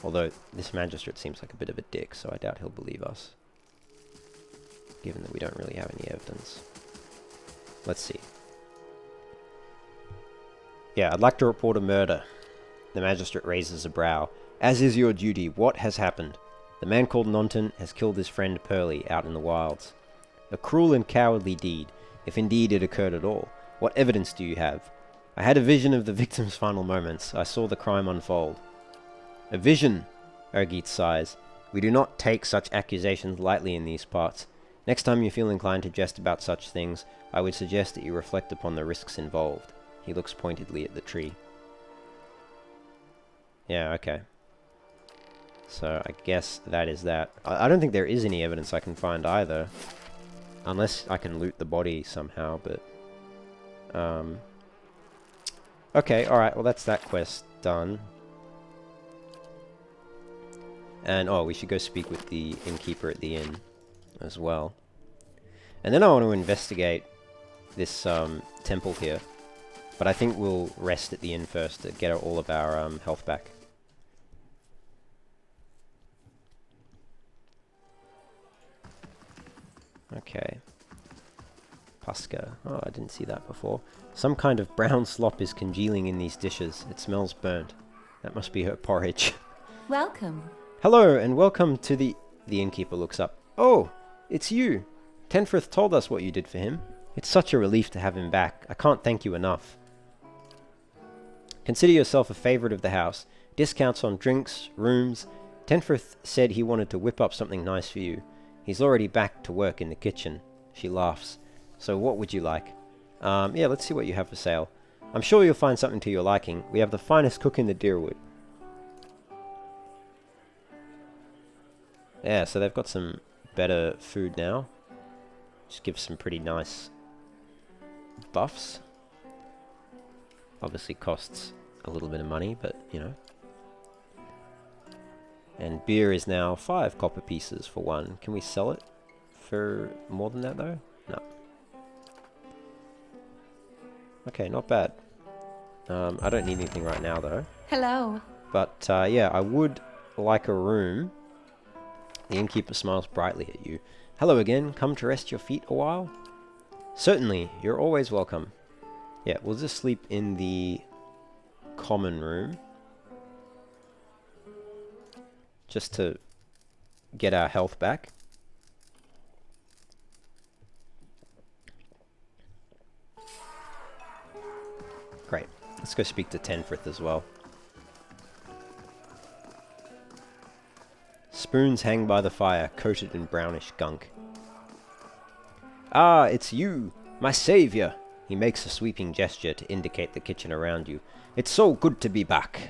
Although, this magistrate seems like a bit of a dick, so I doubt he'll believe us. Given that we don't really have any evidence. Let's see. Yeah, I'd like to report a murder. The magistrate raises a brow. As is your duty, what has happened? The man called Nonton has killed his friend Pearlie out in the wilds. A cruel and cowardly deed, if indeed it occurred at all. What evidence do you have? I had a vision of the victim's final moments. I saw the crime unfold. A vision, Ergeet sighs. We do not take such accusations lightly in these parts. Next time you feel inclined to jest about such things, I would suggest that you reflect upon the risks involved. He looks pointedly at the tree. Yeah, okay. So I guess that is that. I don't think there is any evidence I can find either. Unless I can loot the body somehow, but... Okay, alright, well that's that quest done. And, oh, we should go speak with the innkeeper at the inn as well. And then I want to investigate this temple here. But I think we'll rest at the inn first to get all of our health back. Okay. Pasca. Oh, I didn't see that before. Some kind of brown slop is congealing in these dishes. It smells burnt. That must be her porridge. Welcome. Hello, and welcome to the... The innkeeper looks up. Oh, it's you. Tenfrith told us what you did for him. It's such a relief to have him back. I can't thank you enough. Consider yourself a favourite of the house. Discounts on drinks, rooms. Tenfrith said he wanted to whip up something nice for you. He's already back to work in the kitchen. She laughs. So what would you like? Yeah, let's see what you have for sale. I'm sure you'll find something to your liking. We have the finest cook in the Deerwood. Yeah, so they've got some better food now. Just gives some pretty nice buffs. Obviously costs a little bit of money, but, you know. And beer is now 5 copper pieces for 1. Can we sell it for more than that, though? No. Okay, not bad. I don't need anything right now, though. Hello. But, yeah, I would like a room. The innkeeper smiles brightly at you. Hello again, come to rest your feet a while? Certainly, you're always welcome. Yeah, we'll just sleep in the common room. Just to get our health back. Great. Let's go speak to Tenfrith as well. Spoons hang by the fire, coated in brownish gunk. Ah, it's you, my saviour! He makes a sweeping gesture to indicate the kitchen around you. It's so good to be back.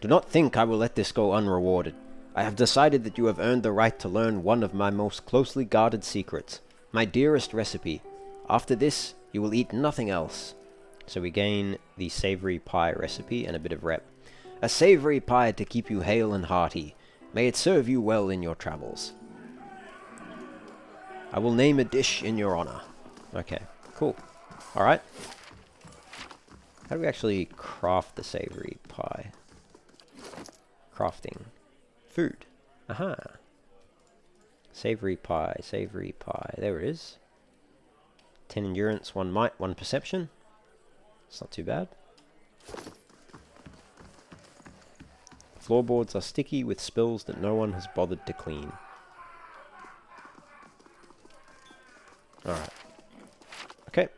Do not think I will let this go unrewarded. I have decided that you have earned the right to learn one of my most closely guarded secrets, my dearest recipe. After this, you will eat nothing else. So we gain the savoury pie recipe and a bit of rep. A savoury pie to keep you hale and hearty. May it serve you well in your travels. I will name a dish in your honour. Okay, cool. Alright. How do we actually craft the savoury pie? Crafting. Food. Aha. Savoury pie, savoury pie. There it is. 10 endurance, 1 might, 1 perception. It's not too bad. Floorboards are sticky with spills that no one has bothered to clean. Alright. Okay.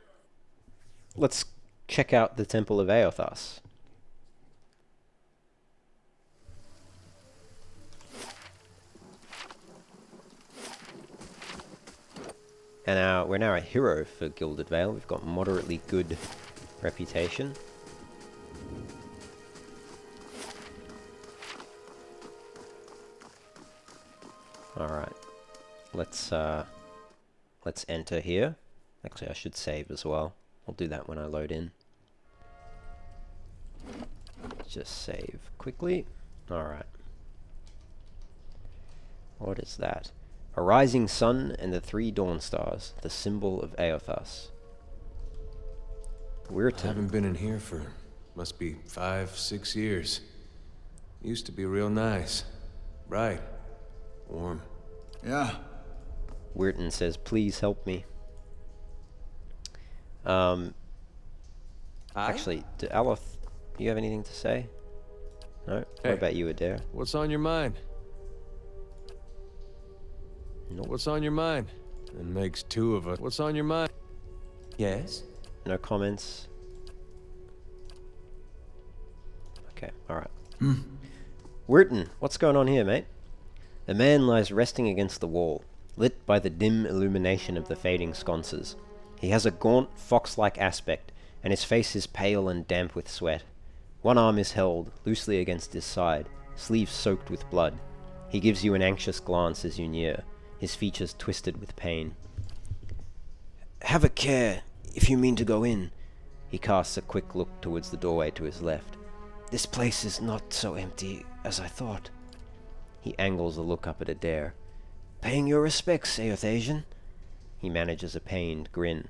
Let's check out the Temple of Eothas. And we're now a hero for Gilded Vale. We've got moderately good reputation. Alright. Let's enter here. Actually, I should save as well. I'll do that when I load in. Just save quickly. Alright. What is that? A rising sun and the 3 dawn stars, the symbol of Eothas. I haven't been in here for, must be 5, 6 years. Used to be real nice. Bright. Warm. Yeah. Weirton says, please help me. Actually, Aloth, do you have anything to say? No? Hey. What about you, Adair? What's on your mind? Nope. What's on your mind? It makes 2 of us. What's on your mind? Yes? No comments? Okay, alright. Weirton, what's going on here, mate? A man lies resting against the wall, lit by the dim illumination of the fading sconces. He has a gaunt, fox-like aspect, and his face is pale and damp with sweat. One arm is held loosely against his side, sleeves soaked with blood. He gives you an anxious glance as you near, his features twisted with pain. "Have a care, if you mean to go in." He casts a quick look towards the doorway to his left. "This place is not so empty as I thought." He angles a look up at Adair. "Paying your respects, Eothasian?" He manages a pained grin.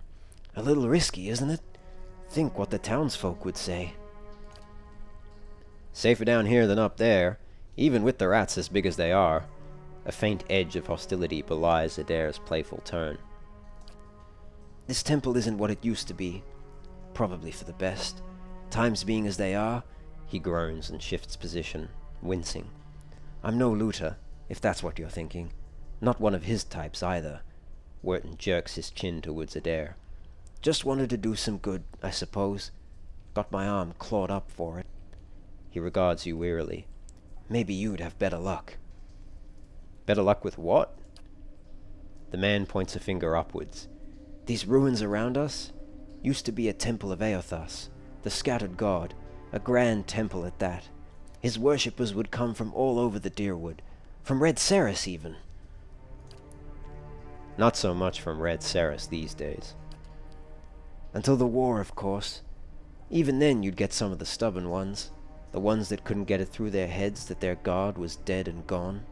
"A little risky, isn't it? Think what the townsfolk would say." "Safer down here than up there, even with the rats as big as they are." A faint edge of hostility belies Adair's playful tone. "This temple isn't what it used to be. Probably for the best. Times being as they are," he groans and shifts position, wincing. "I'm no looter, if that's what you're thinking. Not one of his types either." Wharton jerks his chin towards Adair. "Just wanted to do some good, I suppose. Got my arm clawed up for it." He regards you wearily. "Maybe you'd have better luck." "Better luck with what?" The man points a finger upwards. "These ruins around us used to be a temple of Eothas, the scattered god, a grand temple at that. His worshippers would come from all over the Deerwood, from Red Ceres even." "Not so much from Red Ceres these days." "Until the war, of course. Even then you'd get some of the stubborn ones, the ones that couldn't get it through their heads that their god was dead and gone."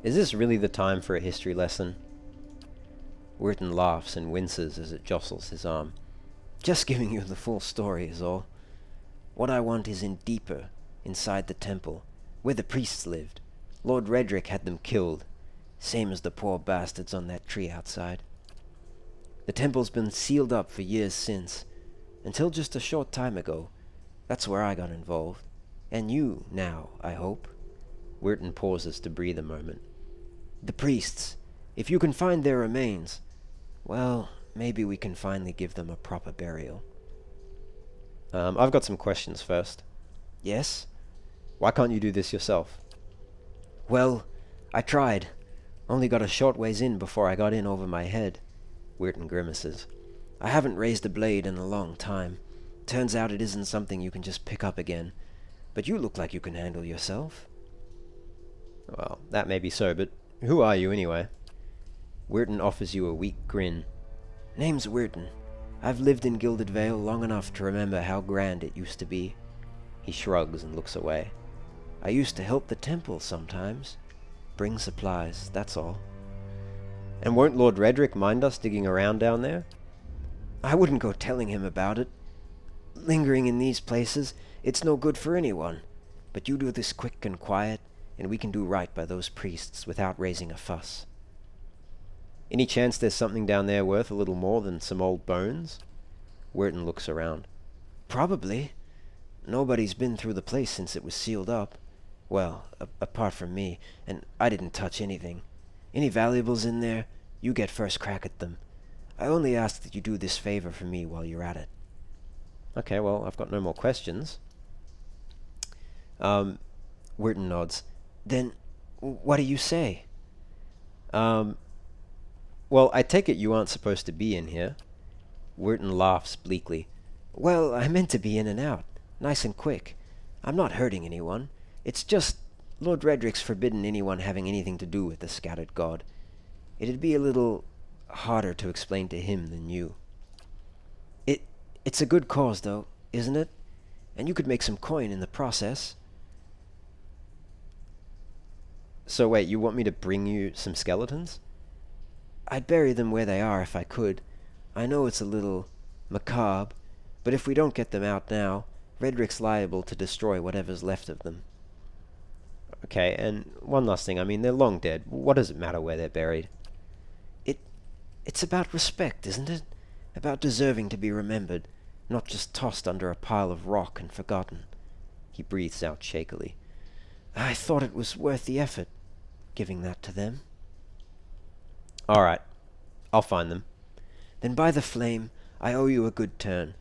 Is this really the time for a history lesson? Wharton laughs and winces as it jostles his arm. "Just giving you the full story is all. What I want is in deeper, inside the temple, where the priests lived. Lord Redrick had them killed, same as the poor bastards on that tree outside. The temple's been sealed up for years since, until just a short time ago. That's where I got involved. And you, now, I hope." Wharton pauses to breathe a moment. "The priests, if you can find their remains, well, maybe we can finally give them a proper burial." I've got some questions first. "Yes?" Why can't you do this yourself? "Well, I tried. Only got a short ways in before I got in over my head." Wharton grimaces. "I haven't raised a blade in a long time. Turns out it isn't something you can just pick up again. But you look like you can handle yourself." Well, that may be so, but who are you anyway? Wharton offers you a weak grin. "Name's Wharton. I've lived in Gilded Vale long enough to remember how grand it used to be." He shrugs and looks away. "I used to help the temple sometimes. Bring supplies, that's all." "And won't Lord Redrick mind us digging around down there?" "I wouldn't go telling him about it. Lingering in these places, it's no good for anyone. But you do this quick and quiet, and we can do right by those priests without raising a fuss." "Any chance there's something down there worth a little more than some old bones?" Wharton looks around. "Probably. Nobody's been through the place since it was sealed up. Well, apart from me, and I didn't touch anything. Any valuables in there, you get first crack at them. I only ask that you do this favor for me while you're at it." Okay, well, I've got no more questions. Wharton nods. "Then, what do you say?" Well, I take it you aren't supposed to be in here." Wharton laughs bleakly. "Well, I meant to be in and out, nice and quick. I'm not hurting anyone. It's just Lord Redrick's forbidden anyone having anything to do with the scattered god. It'd be a little harder to explain to him than you. It's a good cause, though, isn't it? And you could make some coin in the process." So wait, you want me to bring you some skeletons? "I'd bury them where they are if I could. I know it's a little macabre, but if we don't get them out now, Redrick's liable to destroy whatever's left of them." Okay, and one last thing, I mean, they're long dead. What does it matter where they're buried? It's about respect, isn't it? About deserving to be remembered, not just tossed under a pile of rock and forgotten." He breathes out shakily. "I thought it was worth the effort, giving that to them." Alright, I'll find them. "Then by the flame, I owe you a good turn.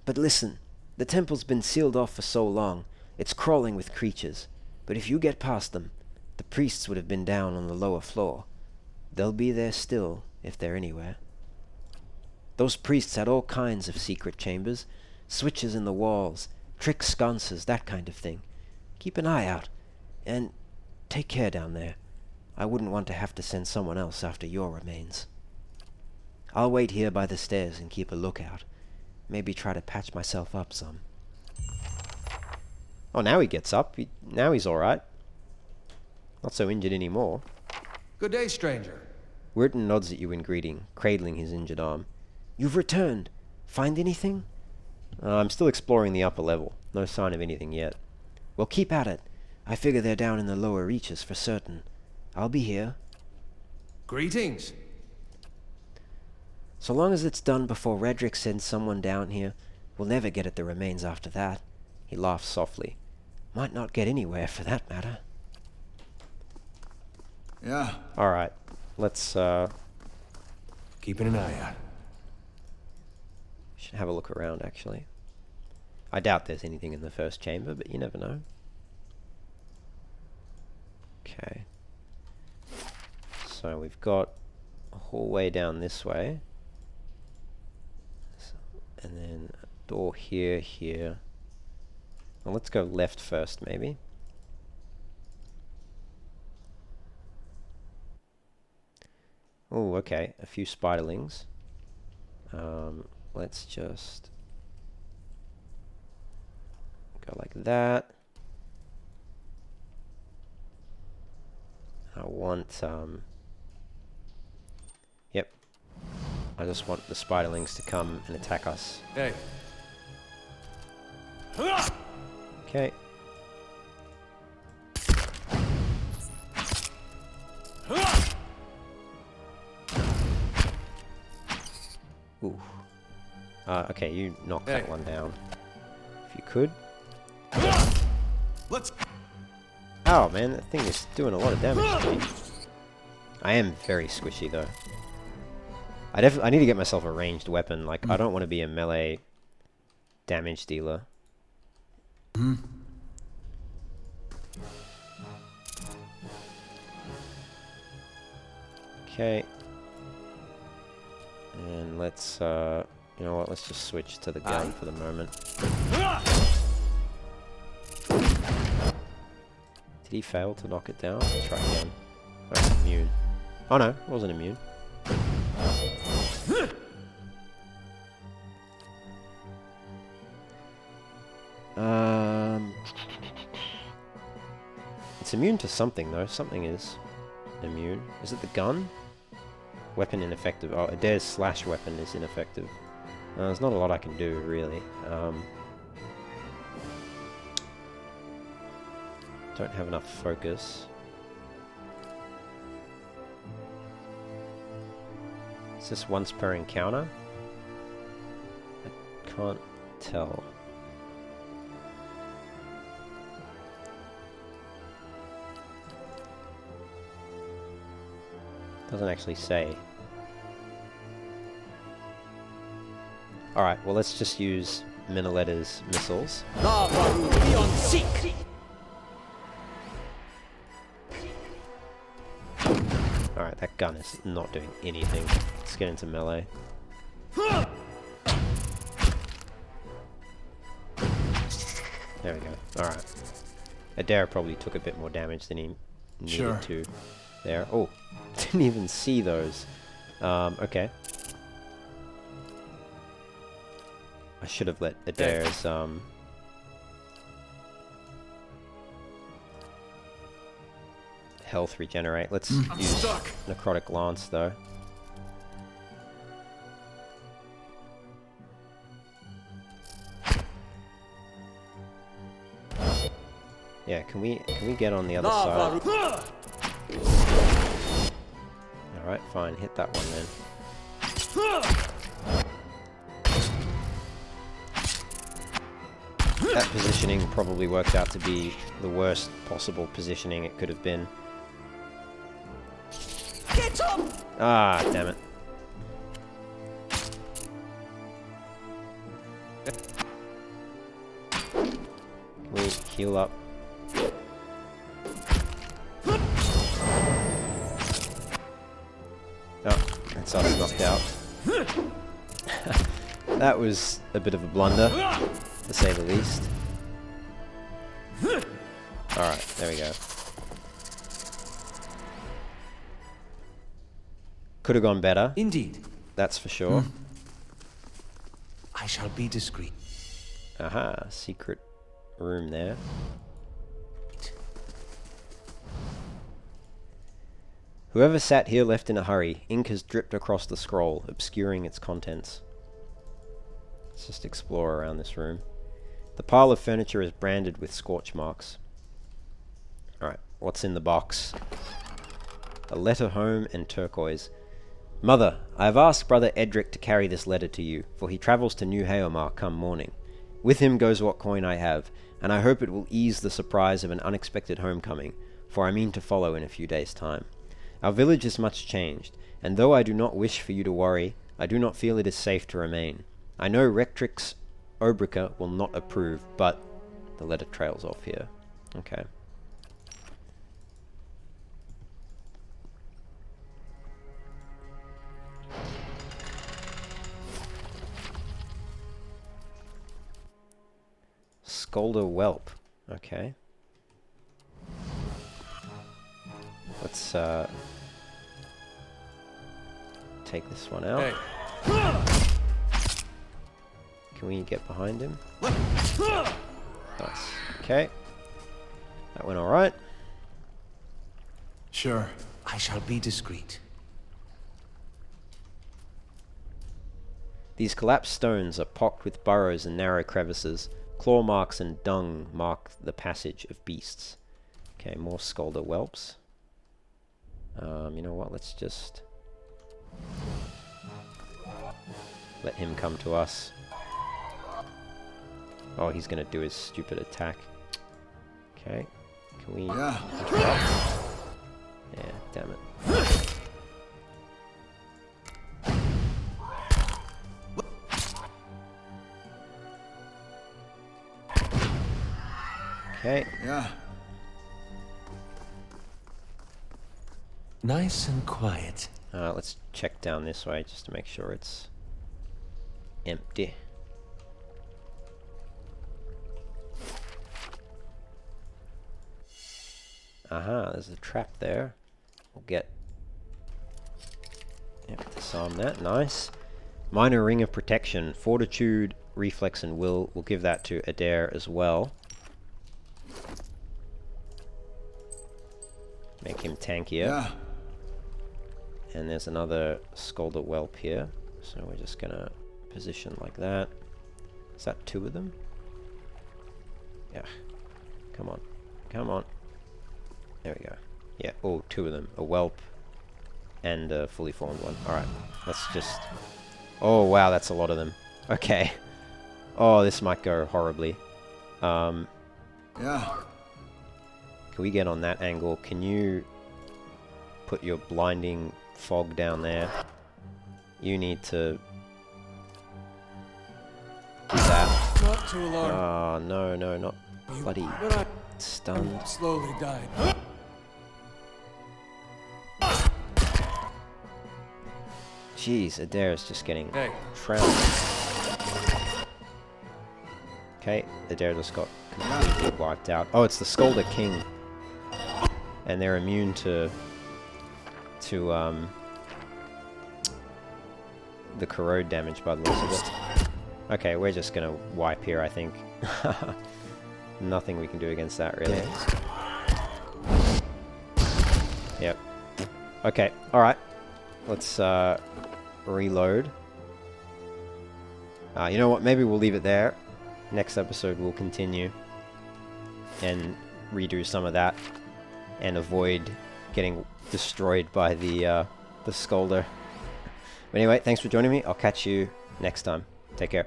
But listen, the temple's been sealed off for so long, it's crawling with creatures. But if you get past them, the priests would have been down on the lower floor. They'll be there still, if they're anywhere." Those priests had all kinds of secret chambers, switches in the walls, trick sconces, that kind of thing. Keep an eye out, and take care down there. I wouldn't want to have to send someone else after your remains. I'll wait here by the stairs and keep a lookout. Maybe try to patch myself up some. Oh, now he gets up. Now he's alright. Not so injured anymore. Good day, stranger. Wirton nods at you in greeting, cradling his injured arm. You've returned. Find anything? I'm still exploring the upper level. No sign of anything yet. Well, keep at it. I figure they're down in the lower reaches for certain. I'll be here. Greetings. So long as it's done before Redrick sends someone down here, we'll never get at the remains after that. He laughs softly. Might not get anywhere, for that matter. Yeah. Alright. Let's, Keeping an eye out. should have a look around, actually. I doubt there's anything in the first chamber, but you never know. Okay. So we've got a hallway down this way. And then a door here, here. Well, let's go left first, maybe. Oh, okay. A few spiderlings. Let's just go like that. I want, yep. I just want the spiderlings to come and attack us. Hey. Okay. Ooh. Okay, you knock that one down. If you could. Let's. Oh man, that thing is doing a lot of damage to me. I am very squishy though. I need to get myself a ranged weapon. Like, I don't want to be a melee damage dealer. Okay. And let's, you know what, let's just switch to the gun for the moment. Did he fail to knock it down? Let's try again. Oh, it's immune. Oh no, it wasn't immune. It's immune to something though. Something is immune. Is it the gun? Weapon ineffective. Oh, Adair's slash weapon is ineffective. There's not a lot I can do, really. Don't have enough focus. Is this once per encounter? I can't tell. Doesn't actually say. Alright, well let's just use Minnaletta's missiles. Alright, that gun is not doing anything. Let's get into melee. There we go. Alright. Adair probably took a bit more damage than he needed to there. Oh, didn't even see those. Okay. I should have let Adair's health regenerate. Let's use Necrotic Lance though. Yeah, can we get on the other side? Alright, fine, hit that one then. That positioning probably worked out to be the worst possible positioning it could have been. Ah, damn it. Can we heal up? Oh, that's us knocked out. That was a bit of a blunder, to say the least. Alright, there we go. Could have gone better. Indeed. That's for sure. I shall be discreet. Aha, secret room there. Whoever sat here left in a hurry. Ink has dripped across the scroll, obscuring its contents. Let's just explore around this room. The pile of furniture is branded with scorch marks. Alright, what's in the box? A letter home and turquoise. Mother, I have asked Brother Edric to carry this letter to you, for he travels to New Haomar come morning. With him goes what coin I have, and I hope it will ease the surprise of an unexpected homecoming, for I mean to follow in a few days' time. Our village is much changed, and though I do not wish for you to worry, I do not feel it is safe to remain. I know Rectrix Obrica will not approve, but... The letter trails off here. Okay. Scolder Whelp. Okay. Let's take this one out. Hey. Can we get behind him? Nice. Okay. That went alright. Sure. I shall be discreet. These collapsed stones are pocked with burrows and narrow crevices. Claw marks and dung mark the passage of beasts. Okay, more Scolder Whelps. You know what, let's just... let him come to us. Oh, he's gonna do his stupid attack. Okay, can we interrupt? Yeah, damn it. Okay. Yeah. Nice and quiet. Let's check down this way just to make sure it's empty. Aha, there's a trap there. We'll get... Yep, disarm that. Nice. Minor Ring of Protection. Fortitude, Reflex, and Will. We'll give that to Adair as well. Make him tankier. Yeah. And there's another Scolder Whelp here. So we're just gonna position like that. Is that two of them? Yeah. Come on. Come on. There we go. Yeah, oh, two of them. A whelp and a fully formed one. Alright, let's just... Oh, wow, that's a lot of them. Okay. Oh, this might go horribly. Yeah. Can we get on that angle? Can you put your blinding fog down there? You need to do that. Not too long. Oh, no, no, not bloody But I stunned. slowly died. Jeez, Adair is just getting Hey. trounced. Okay, Adair just got completely wiped out. Oh, it's the Scolder King. And they're immune to the corrode damage by the looks of it. Okay, we're just gonna wipe here, I think. Nothing we can do against that, really. Yep. Okay, alright. Let's reload. You know what, maybe we'll leave it there. Next episode we'll continue and redo some of that and avoid getting destroyed by the Scolder. But anyway, thanks for joining me. I'll catch you next time. Take care.